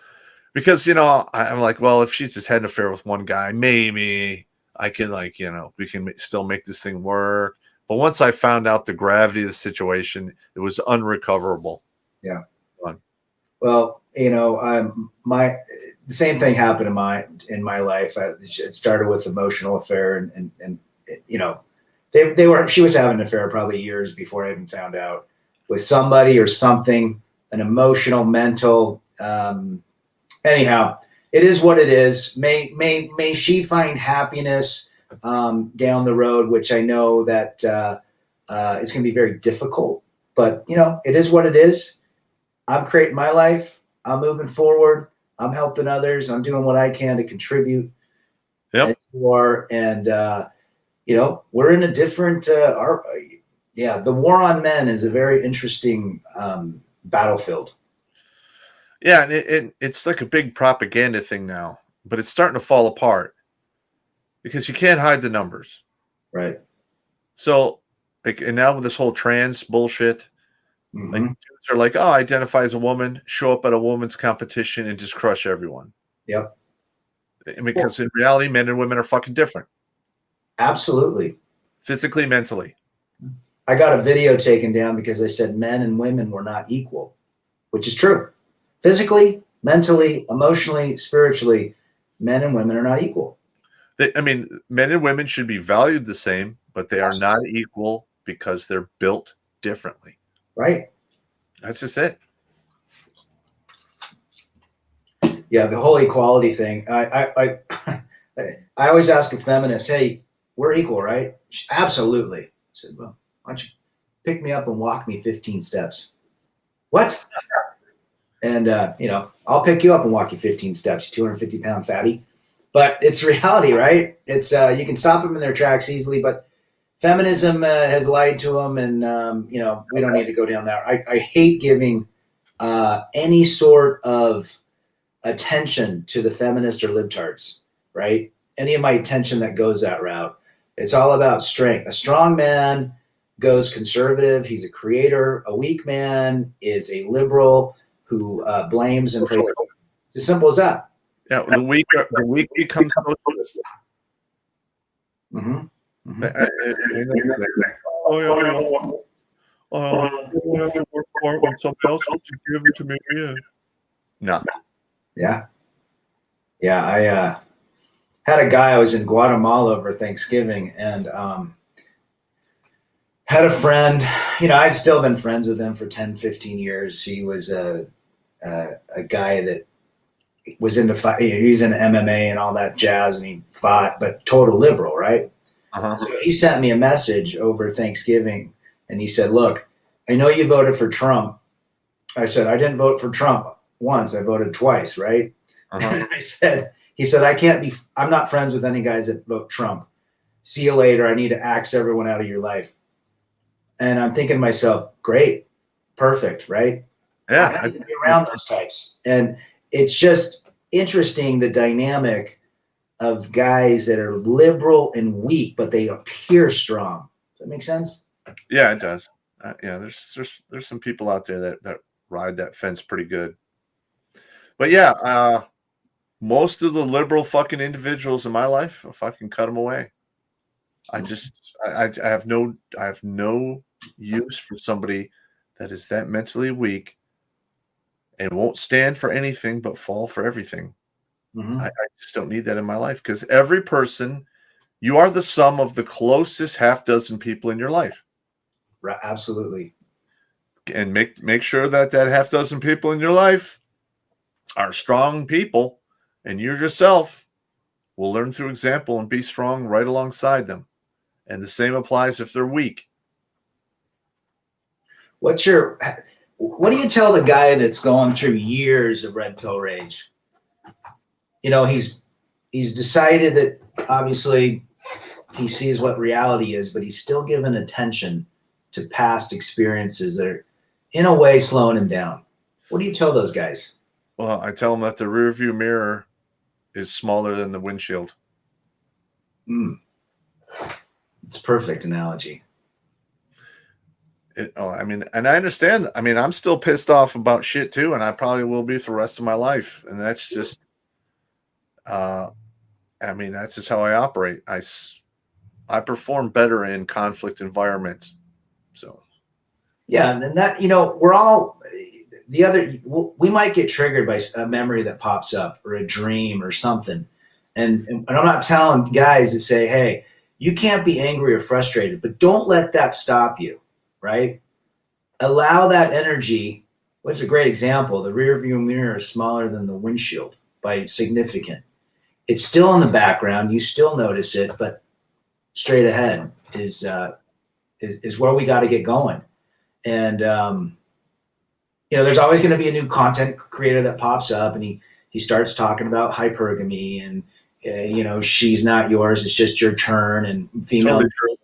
because I'm like, well, if she's just had an affair with one guy, maybe I can we can still make this thing work. But once I found out the gravity of the situation, it was unrecoverable. Yeah. Well, the same thing happened in my life. It started with emotional affair, and she was having an affair probably years before I even found out, with somebody or something, an emotional, mental. Anyhow, it is what it is. May she find happiness down the road, which I know that it's going to be very difficult. But it is what it is. I'm creating my life. I'm moving forward. I'm helping others. I'm doing what I can to contribute. Yep. As you are, and we're in a different. The war on men is a very interesting battlefield. Yeah, and it's like a big propaganda thing now, but it's starting to fall apart because you can't hide the numbers. Right. So, and now with this whole trans bullshit, Mm-hmm. like, dudes are like, oh, identify as a woman, show up at a woman's competition, and just crush everyone. Yep. I mean, because in reality, men and women are fucking different. Absolutely. Physically, mentally. I got a video taken down because I said men and women were not equal, which is true. Physically, mentally, emotionally, spiritually, men and women are not equal. Men and women should be valued the same, but they are not equal because they're built differently. Right. That's just it. Yeah, the whole equality thing. I always ask a feminist, "Hey, we're equal, right?" Absolutely. I said, "Well, why don't you pick me up and walk me 15 steps?" What? And I'll pick you up and walk you 15 steps, you 250-pound fatty. But it's reality, right? It's you can stop them in their tracks easily, but feminism has lied to them, and we don't need to go down there. I hate giving any sort of attention to the feminists or libtards, right? Any of my attention that goes that route. It's all about strength. A strong man goes conservative. He's a creator. A weak man is a liberal who blames and praises. It's as simple as that. Yeah, the weak becomes socialist. Mm-hmm. Mm-hmm. Work for it when somebody else wants to give it to me. Yeah. No. Yeah. Yeah. I had a guy, I was in Guatemala over Thanksgiving, and had a friend, I'd still been friends with him for 10, 15 years. He was a guy that was into fight. He's into MMA and all that jazz, and he fought, but total liberal, right? Uh-huh. So he sent me a message over Thanksgiving, and he said, "Look, I know you voted for Trump." I said, "I didn't vote for Trump once. I voted twice, right?" Uh-huh. He said, I'm not friends with any guys that vote Trump. See you later. I need to axe everyone out of your life." And I'm thinking to myself, great, perfect, right? Yeah. I need to be around those types. And it's just interesting the dynamic of guys that are liberal and weak, but they appear strong. Does that make sense? Yeah, it does. Yeah, there's some people out there that ride that fence pretty good. But yeah, most of the liberal fucking individuals in my life, I fucking cut them away. I have no use for somebody that is that mentally weak and won't stand for anything but fall for everything. Mm-hmm. I just don't need that in my life because every person, you are the sum of the closest half dozen people in your life. Right, absolutely. And make sure that half dozen people in your life are strong people, and you yourself will learn through example and be strong right alongside them. And the same applies if they're weak. What do you tell the guy that's going through years of red pill rage? He's decided that obviously he sees what reality is, but he's still given attention to past experiences that are in a way slowing him down. What do you tell those guys? Well, I tell them that the rear view mirror is smaller than the windshield. It's a perfect analogy. I mean, and I understand. I mean, I'm still pissed off about shit too, and I probably will be for the rest of my life. And that's just, I mean, that's just how I operate. I perform better in conflict environments. So, yeah, and that we're all we might get triggered by a memory that pops up or a dream or something, and I'm not telling guys to say, hey, you can't be angry or frustrated, but don't let that stop you. Right? Allow that energy. What's a great example? The rear view mirror is smaller than the windshield by significant. It's still in the background. You still notice it, but straight ahead is where we got to get going. And there's always going to be a new content creator that pops up, and he starts talking about hypergamy and she's not yours, it's just your turn, and female. Totally,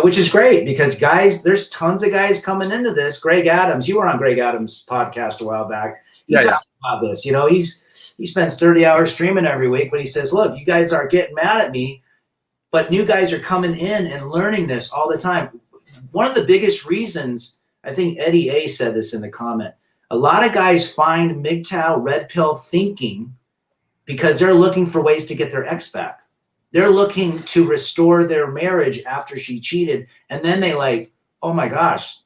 which is great because guys, there's tons of guys coming into this. Greg Adams, you were on Greg Adams' podcast a while back. He talks about this. He spends 30 hours streaming every week, but he says, look, you guys are getting mad at me, but new guys are coming in and learning this all the time. One of the biggest reasons, I think Eddie A said this in the comment, a lot of guys find MGTOW red pill thinking because they're looking for ways to get their ex back. They're looking to restore their marriage after she cheated. And then they oh my gosh,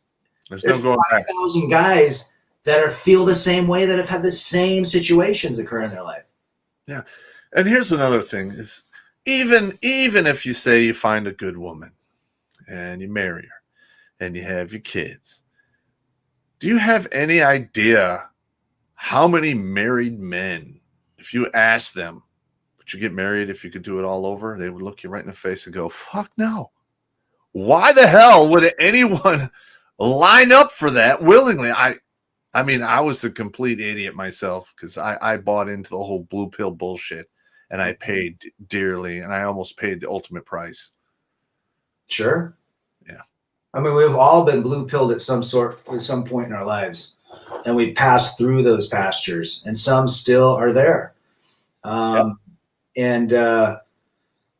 there's no going 5,000 guys that feel the same way, that have had the same situations occur in their life. Yeah. And here's another thing is even if you say you find a good woman and you marry her and you have your kids, do you have any idea how many married men, if you ask them, would you get married if you could do it all over? They would look you right in the face and go, fuck no. Why the hell would anyone line up for that willingly? I mean, I was a complete idiot myself because I bought into the whole blue pill bullshit, and I paid dearly, and I almost paid the ultimate price. Sure. Yeah. I mean, we've all been blue pilled at some point in our lives, and we've passed through those pastures, and some still are there. And the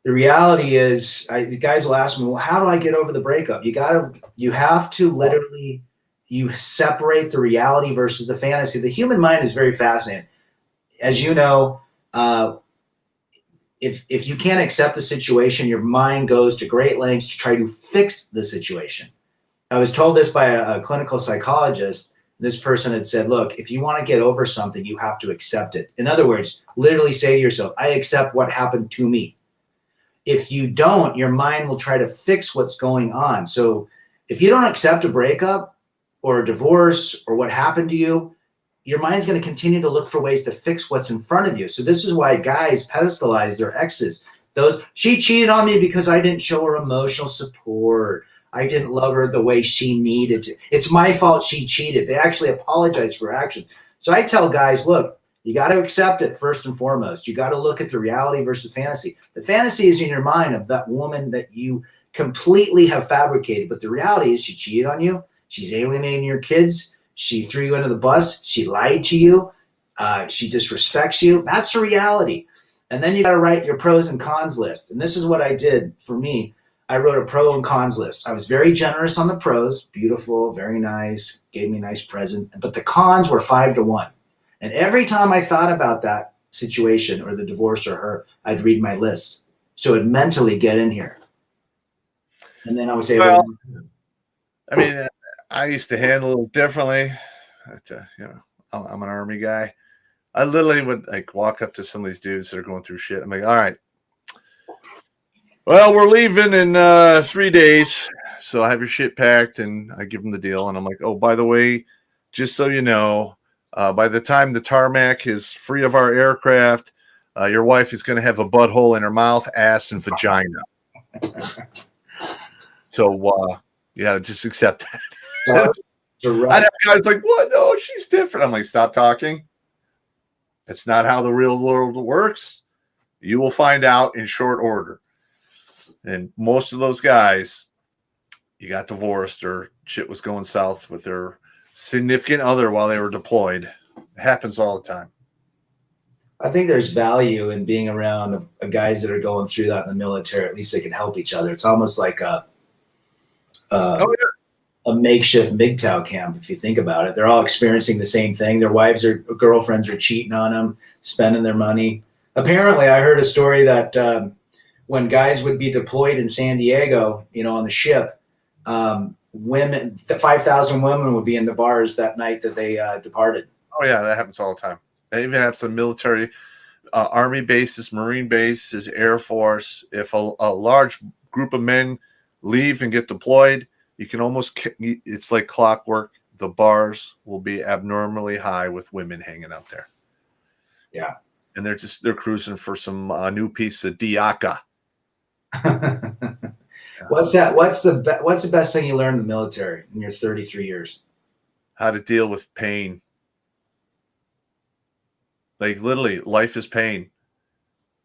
reality is, guys will ask me, well, how do I get over the breakup? You have to literally, you separate the reality versus the fantasy. The human mind is very fascinating. As you know, if you can't accept the situation, your mind goes to great lengths to try to fix the situation. I was told this by a clinical psychologist. This person had said, look, if you want to get over something, you have to accept it. In other words, literally say to yourself, I accept what happened to me. If you don't, your mind will try to fix what's going on. So if you don't accept a breakup or a divorce or what happened to you, your mind's going to continue to look for ways to fix what's in front of you. So this is why guys pedestalize their exes. She cheated on me because I didn't show her emotional support. I didn't love her the way she needed to. It's my fault she cheated. They actually apologize for her action. So I tell guys, look, you got to accept it first and foremost. You got to look at the reality versus fantasy. The fantasy is in your mind of that woman that you completely have fabricated, but the reality is she cheated on you. She's alienating your kids. She threw you under the bus. She lied to you. She disrespects you. That's the reality. And then you got to write your pros and cons list. And this is what I did for me. I wrote a pro and cons list. I was very generous on the pros, beautiful, very nice, gave me a nice present. But the cons were 5-1. And every time I thought about that situation or the divorce or her, I'd read my list. So it'd mentally get in here. And then I would say, well, I mean, I used to handle it a little differently. But, I'm an Army guy. I literally would like walk up to some of these dudes that are going through shit. I'm like, all right, well, we're leaving in 3 days. So I have your shit packed, and I give them the deal. And I'm like, oh, by the way, just so you know, by the time the tarmac is free of our aircraft, your wife is going to have a butthole in her mouth, ass, and vagina. So you got to just accept that. I have guys like, what? No, she's different. I'm like, stop talking. That's not how the real world works. You will find out in short order. And most of those guys, you got divorced or shit was going south with their significant other while they were deployed. It happens all the time. I think there's value in being around guys that are going through that in the military. At least they can help each other. It's almost like a makeshift MGTOW camp, if you think about it. They're all experiencing the same thing. Their wives or girlfriends are cheating on them, spending their money. Apparently, I heard a story that when guys would be deployed in San Diego, on the ship, 5,000 women would be in the bars that night that they departed. Oh, yeah, that happens all the time. They even have some military, Army bases, Marine bases, Air Force. If a large group of men leave and get deployed, you can almost, it's like clockwork. The bars will be abnormally high with women hanging out there. Yeah. And they're cruising for some new piece of Diaka. What's the best thing you learned in the military in your 33 years? How to deal with pain. Like literally, life is pain.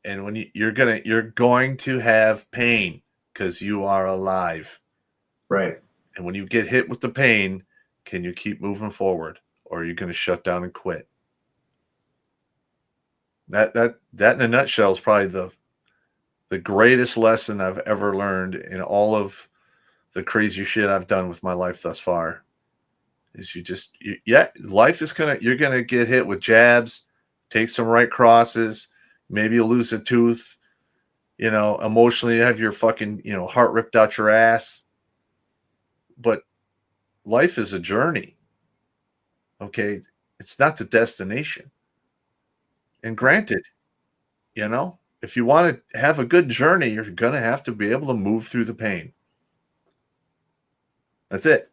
And when you're going to have pain because you are alive. Right. And when you get hit with the pain, can you keep moving forward, or are you going to shut down and quit? That in a nutshell is probably the greatest lesson I've ever learned in all of the crazy shit I've done with my life thus far. Is life is you're gonna get hit with jabs, take some right crosses, maybe you lose a tooth, emotionally you have your fucking heart ripped out your ass. But life is a journey. Okay. It's not the destination. And granted, if you want to have a good journey, you're going to have to be able to move through the pain. That's it.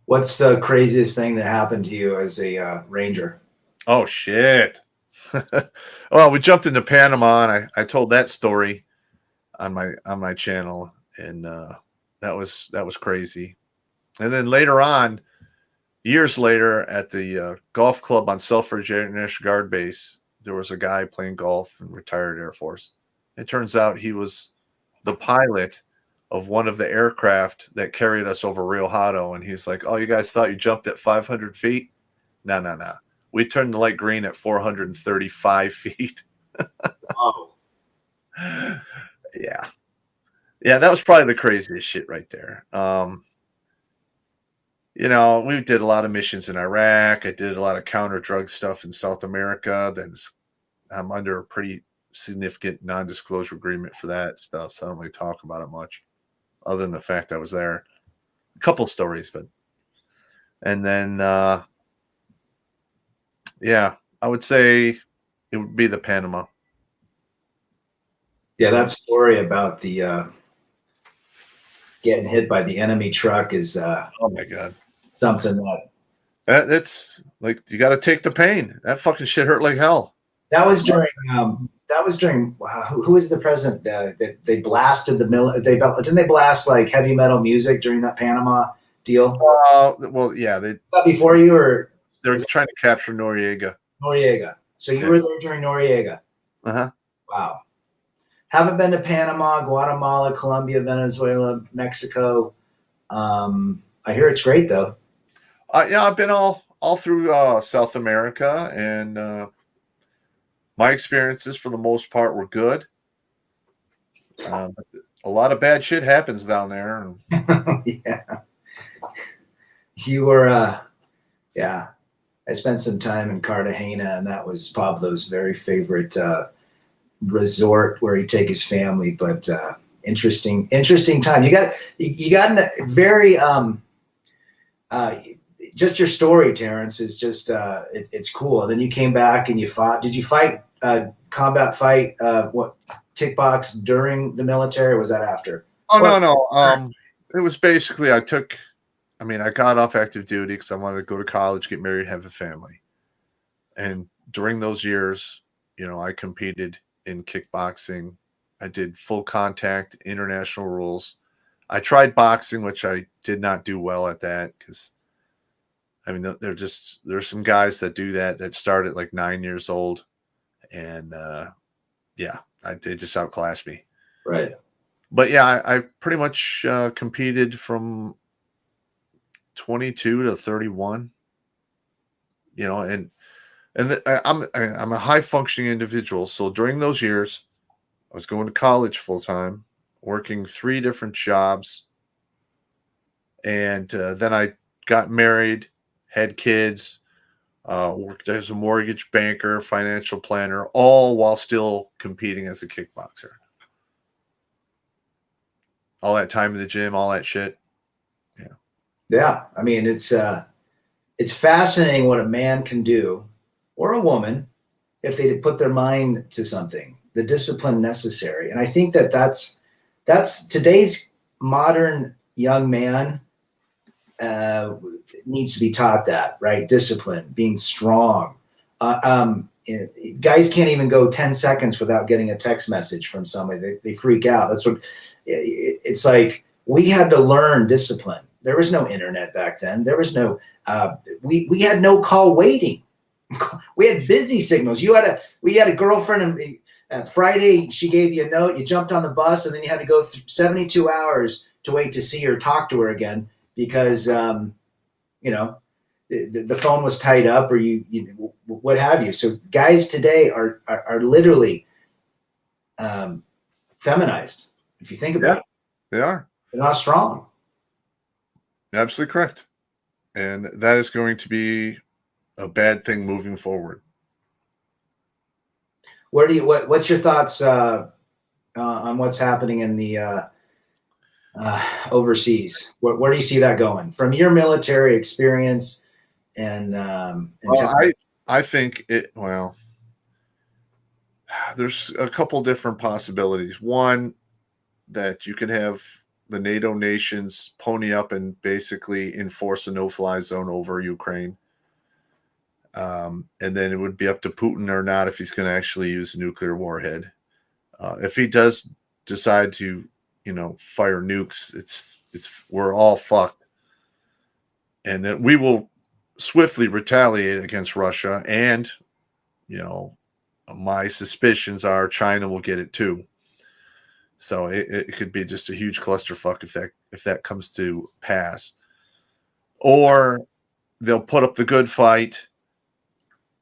What's the craziest thing that happened to you as a Ranger? Oh, shit. Well, we jumped into Panama, and I told that story on my channel, and that was crazy. And then later on, years later, at the golf club on Selfridge Air National Guard Base, there was a guy playing golf in retired Air Force. It turns out he was the pilot of one of the aircraft that carried us over Rio Hato, and he's like, "Oh, you guys thought you jumped at 500 feet? No. We turned the light green at 435 feet." Oh. Yeah. Yeah, that was probably the craziest shit right there. We did a lot of missions in Iraq. I did a lot of counter drug stuff in South America. Then I'm under a pretty significant non-disclosure agreement for that stuff, so I don't really talk about it much, other than the fact I was there. A couple stories, and then I would say it would be the Panama. Yeah, that story about the getting hit by the enemy truck is oh my god, something that's like, you got to take the pain. That fucking shit hurt like hell. That was during That was during wow, who was the president that they blasted the mill? Didn't they blast like heavy metal music during that Panama deal? Well, yeah, Was that before you or they're was it trying to capture Noriega. Noriega? So you Yeah. were there during Noriega. Uh-huh. Wow. Haven't been to Panama, Guatemala, Colombia, Venezuela, Mexico. I hear it's great though. Yeah, I've been all through South America, and my experiences for the most part were good. But a lot of bad shit happens down there. Yeah. You were yeah. I spent some time in Cartagena, and that was Pablo's very favorite resort where he'd take his family. But interesting time. You got in a very uh, just your story, Terrence, is just it's cool. And then you came back and you fought. Did you fight combat fight what kickbox during the military? Or was that after? Oh, Or, no. It was basically I got off active duty because I wanted to go to college, get married, have a family. And during those years, I competed in kickboxing. I did full contact, international rules. I tried boxing, which I did not do well at that because there's some guys that do that start at like 9 years old, and they just outclassed me. right. But yeah, I pretty much competed from 22 to 31. I'm a high functioning individual. So during those years, I was going to college full time, working 3 different jobs, and then I got married, had kids, worked as a mortgage banker, financial planner, all while still competing as a kickboxer. All that time in the gym, all that shit. Yeah. Yeah. I mean, it's fascinating what a man can do or a woman if they put their mind to something, the discipline necessary. And I think that's today's modern young man needs to be taught that, right? Discipline, being strong. Guys can't even go 10 seconds without getting a text message from somebody. They freak out. That's what it's like. We had to learn discipline. There was no internet back then. There was no, we had no call waiting. We had busy signals. We had a girlfriend, and Friday she gave you a note. You jumped on the bus, and then you had to go through 72 hours to wait to see her, talk to her again, because the phone was tied up, or you what have you. So guys today are literally feminized. If you think about it, they are. They're not strong. Absolutely correct. And that is going to be a bad thing moving forward. What's your thoughts on what's happening in the overseas? Where do you see that going from your military experience? And I think there's a couple different possibilities. One, that you can have the NATO nations pony up and basically enforce a no-fly zone over Ukraine. And then it would be up to Putin or not if he's going to actually use a nuclear warhead. If he does decide to, fire nukes, we're all fucked. And then we will swiftly retaliate against Russia. And, my suspicions are China will get it too. So it could be just a huge clusterfuck if that comes to pass. Or they'll put up the good fight,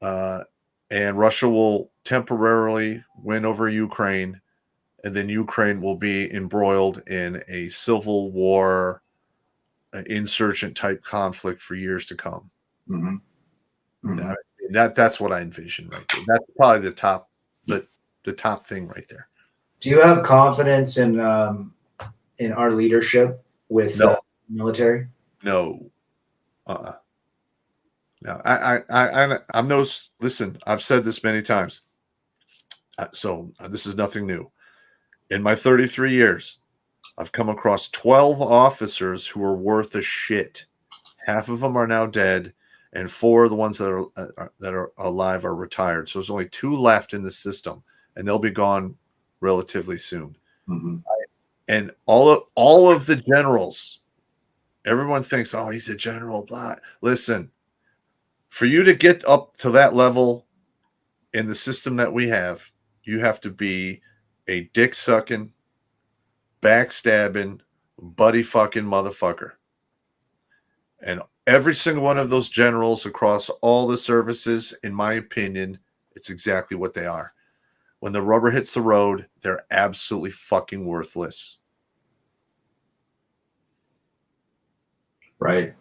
and Russia will temporarily win over Ukraine, and then Ukraine will be embroiled in a civil war, insurgent type conflict for years to come. Mm-hmm. Mm-hmm. That's what I envision right there. That's probably the top thing right there. Do you have confidence in our leadership with military? No. No, I'm no. Listen, I've said this many times. So this is nothing new. In my 33 years, I've come across 12 officers who are worth a shit. Half of them are now dead, and 4 of the ones that are alive are retired. So there's only 2 left in the system. and they'll be gone relatively soon. Mm-hmm. And all of the generals, everyone thinks, oh, he's a general, blah. Listen, for you to get up to that level in the system that we have, you have to be a dick-sucking, backstabbing, buddy-fucking motherfucker. And every single one of those generals across all the services, in my opinion, it's exactly what they are. When the rubber hits the road, they're absolutely fucking worthless. Right.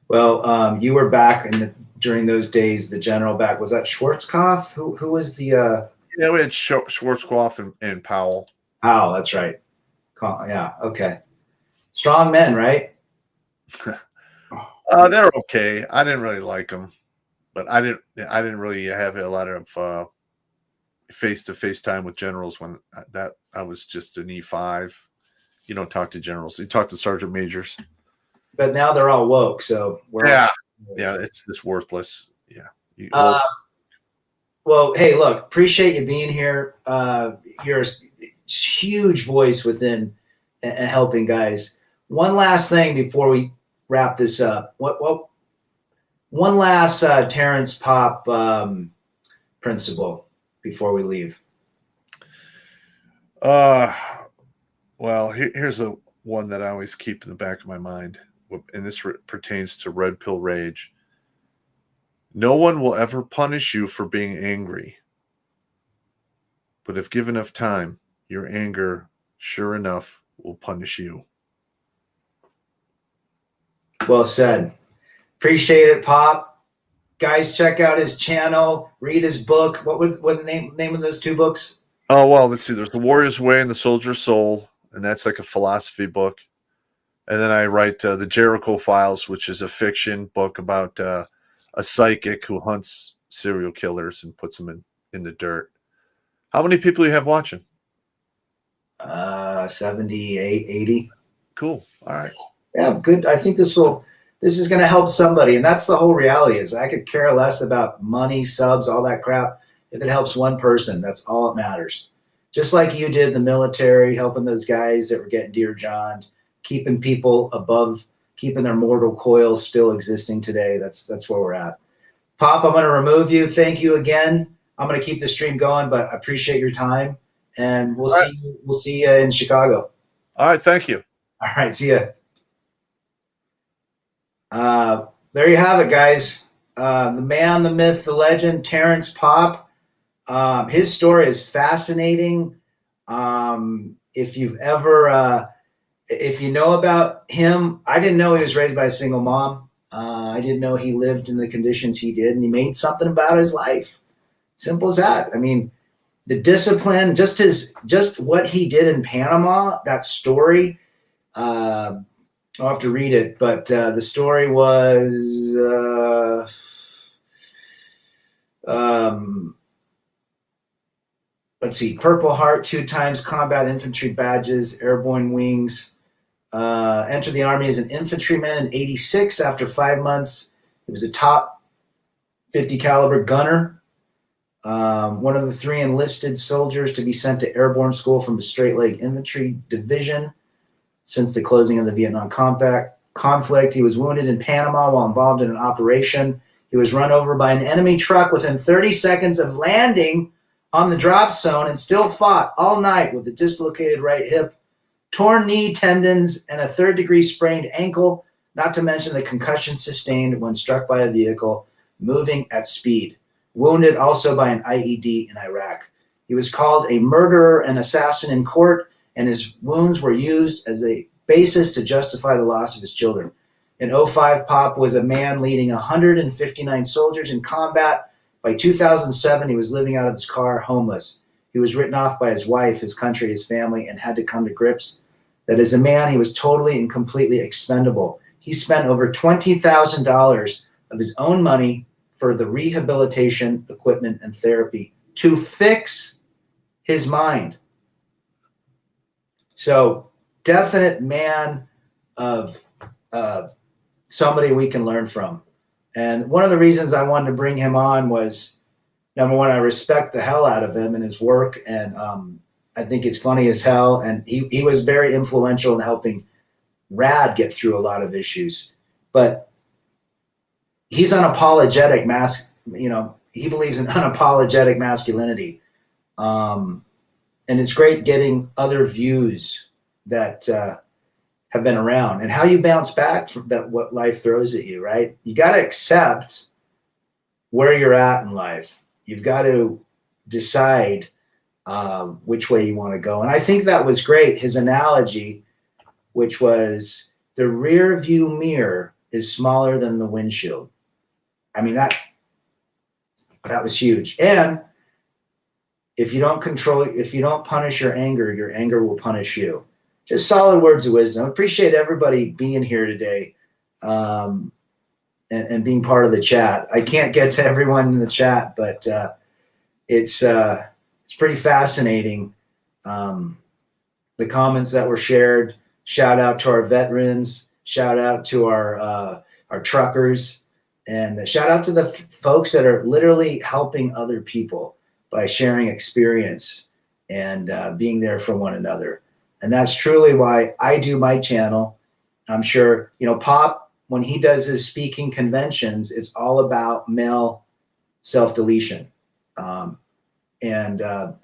Well, you were back during those days. The general back, was that Schwarzkopf? Who was the? Yeah, we had Schwarzkopf and Powell. Oh, that's right. Yeah. Okay. Strong men, right? They're okay. I didn't really like them, but I didn't really have a lot of face-to-face time with generals when I was just an E5. You don't talk to generals. You talk to sergeant majors. But now they're all woke, so yeah, it's just worthless. Yeah. Well, hey, look, appreciate you being here. You're a huge voice within and helping guys. One last thing before we wrap this up. One last Terrence Popp principle before we leave. Well, here's one that I always keep in the back of my mind, and this pertains to red pill rage. No one will ever punish you for being angry, but if given enough time, your anger, sure enough, will punish you. Well said. Appreciate it, Pop. Guys, check out his channel. Read his book. What the name of those two books? Oh, well, let's see. There's The Warrior's Way and The Soldier's Soul, and that's like a philosophy book. And then I write The Jericho Files, which is a fiction book about a psychic who hunts serial killers and puts them in the dirt. How many people do you have watching? 78, 80. Cool. All right. Yeah, good. I think this is going to help somebody. And that's the whole reality is I could care less about money, subs, all that crap. If it helps one person, that's all that matters. Just like you did in the military, helping those guys that were getting dear John, keeping people above, keeping their mortal coil still existing today. That's where we're at. Pop, I'm going to remove you. Thank you again. I'm going to keep the stream going, but I appreciate your time. And we'll see you in Chicago. All right. Thank you. All right. See ya. There you have it, guys. The man, the myth, the legend, Terrence Popp. His story is fascinating. If you've ever, if you know about him, I didn't know he was raised by a single mom. I didn't know he lived in the conditions he did, and he made something about his life. Simple as that. I mean, the discipline, just what he did in Panama, that story, I'll have to read it, but the story was let's see, Purple Heart, 2 times combat infantry badges, airborne wings. Entered the Army as an infantryman in 86. After 5 months, he was a top 50 caliber gunner. One of the 3 enlisted soldiers to be sent to airborne school from the Straight Leg Infantry Division since the closing of the Vietnam conflict. He was wounded in Panama while involved in an operation. He was run over by an enemy truck within 30 seconds of landing on the drop zone and still fought all night with a dislocated right hip, torn knee tendons, and a 3rd-degree sprained ankle, not to mention the concussion sustained when struck by a vehicle moving at speed. Wounded also by an IED in Iraq. He was called a murderer and assassin in court, and his wounds were used as a basis to justify the loss of his children. In 2005, Popp was a man leading 159 soldiers in combat. By 2007, he was living out of his car, homeless. He was written off by his wife, his country, his family, and had to come to grips that as a man, he was totally and completely expendable. He spent over $20,000 of his own money for the rehabilitation, equipment, and therapy to fix his mind. So, definite man of somebody we can learn from. And one of the reasons I wanted to bring him on was, number one, I respect the hell out of him and his work, and I think it's funny as hell. And he was very influential in helping Rad get through a lot of issues. But he's unapologetic he believes in unapologetic masculinity. And it's great getting other views that have been around, and how you bounce back from that, what life throws at you, right? You got to accept where you're at in life. You've got to decide which way you want to go. And I think that was great. His analogy, which was the rear view mirror is smaller than the windshield. I mean, that was huge. And if you don't punish your anger will punish you. Just solid words of wisdom. I appreciate everybody being here today and being part of the chat. I can't get to everyone in the chat, but it's pretty fascinating. The comments that were shared. Shout out to our veterans. Shout out to our truckers, and shout out to the folks that are literally helping other people by sharing experience and being there for one another. And that's truly why I do my channel. I'm sure, Pop, when he does his speaking conventions, it's all about male self-deletion. And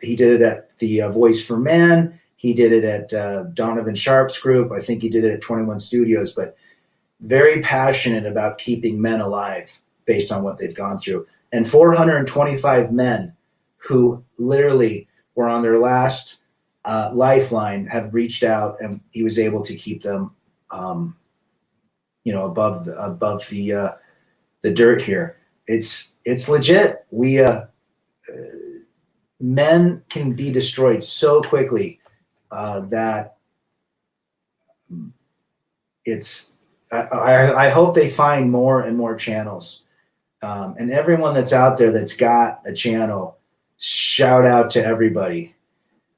he did it at the Voice for Men. He did it at Donovan Sharp's group. I think he did it at 21 Studios, but very passionate about keeping men alive based on what they've gone through. And 425 men who literally were on their last lifeline have reached out, and he was able to keep them, above the dirt here. It's legit. Men can be destroyed so quickly that I hope they find more and more channels. And everyone that's out there that's got a channel, shout out to everybody.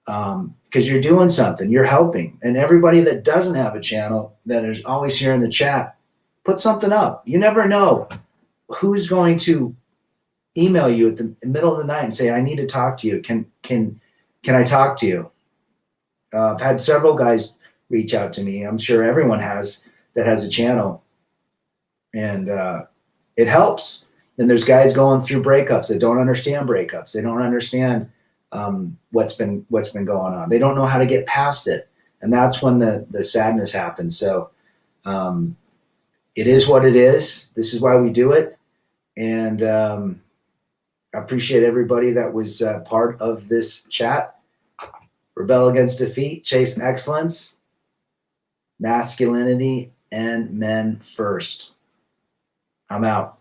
Because you're doing something, you're helping. And everybody that doesn't have a channel, that is always here in the chat, put something up. You never know who's going to email you at the middle of the night and say, I need to talk to you. Can I talk to you? I've had several guys reach out to me. I'm sure everyone has that has a channel, and it helps. And there's guys going through breakups that don't understand breakups. They don't understand what's been going on. They don't know how to get past it. And that's when the sadness happens. So it is what it is. This is why we do it. And I appreciate everybody that was part of this chat. Rebel against defeat, chase excellence, masculinity, and men first. I'm out.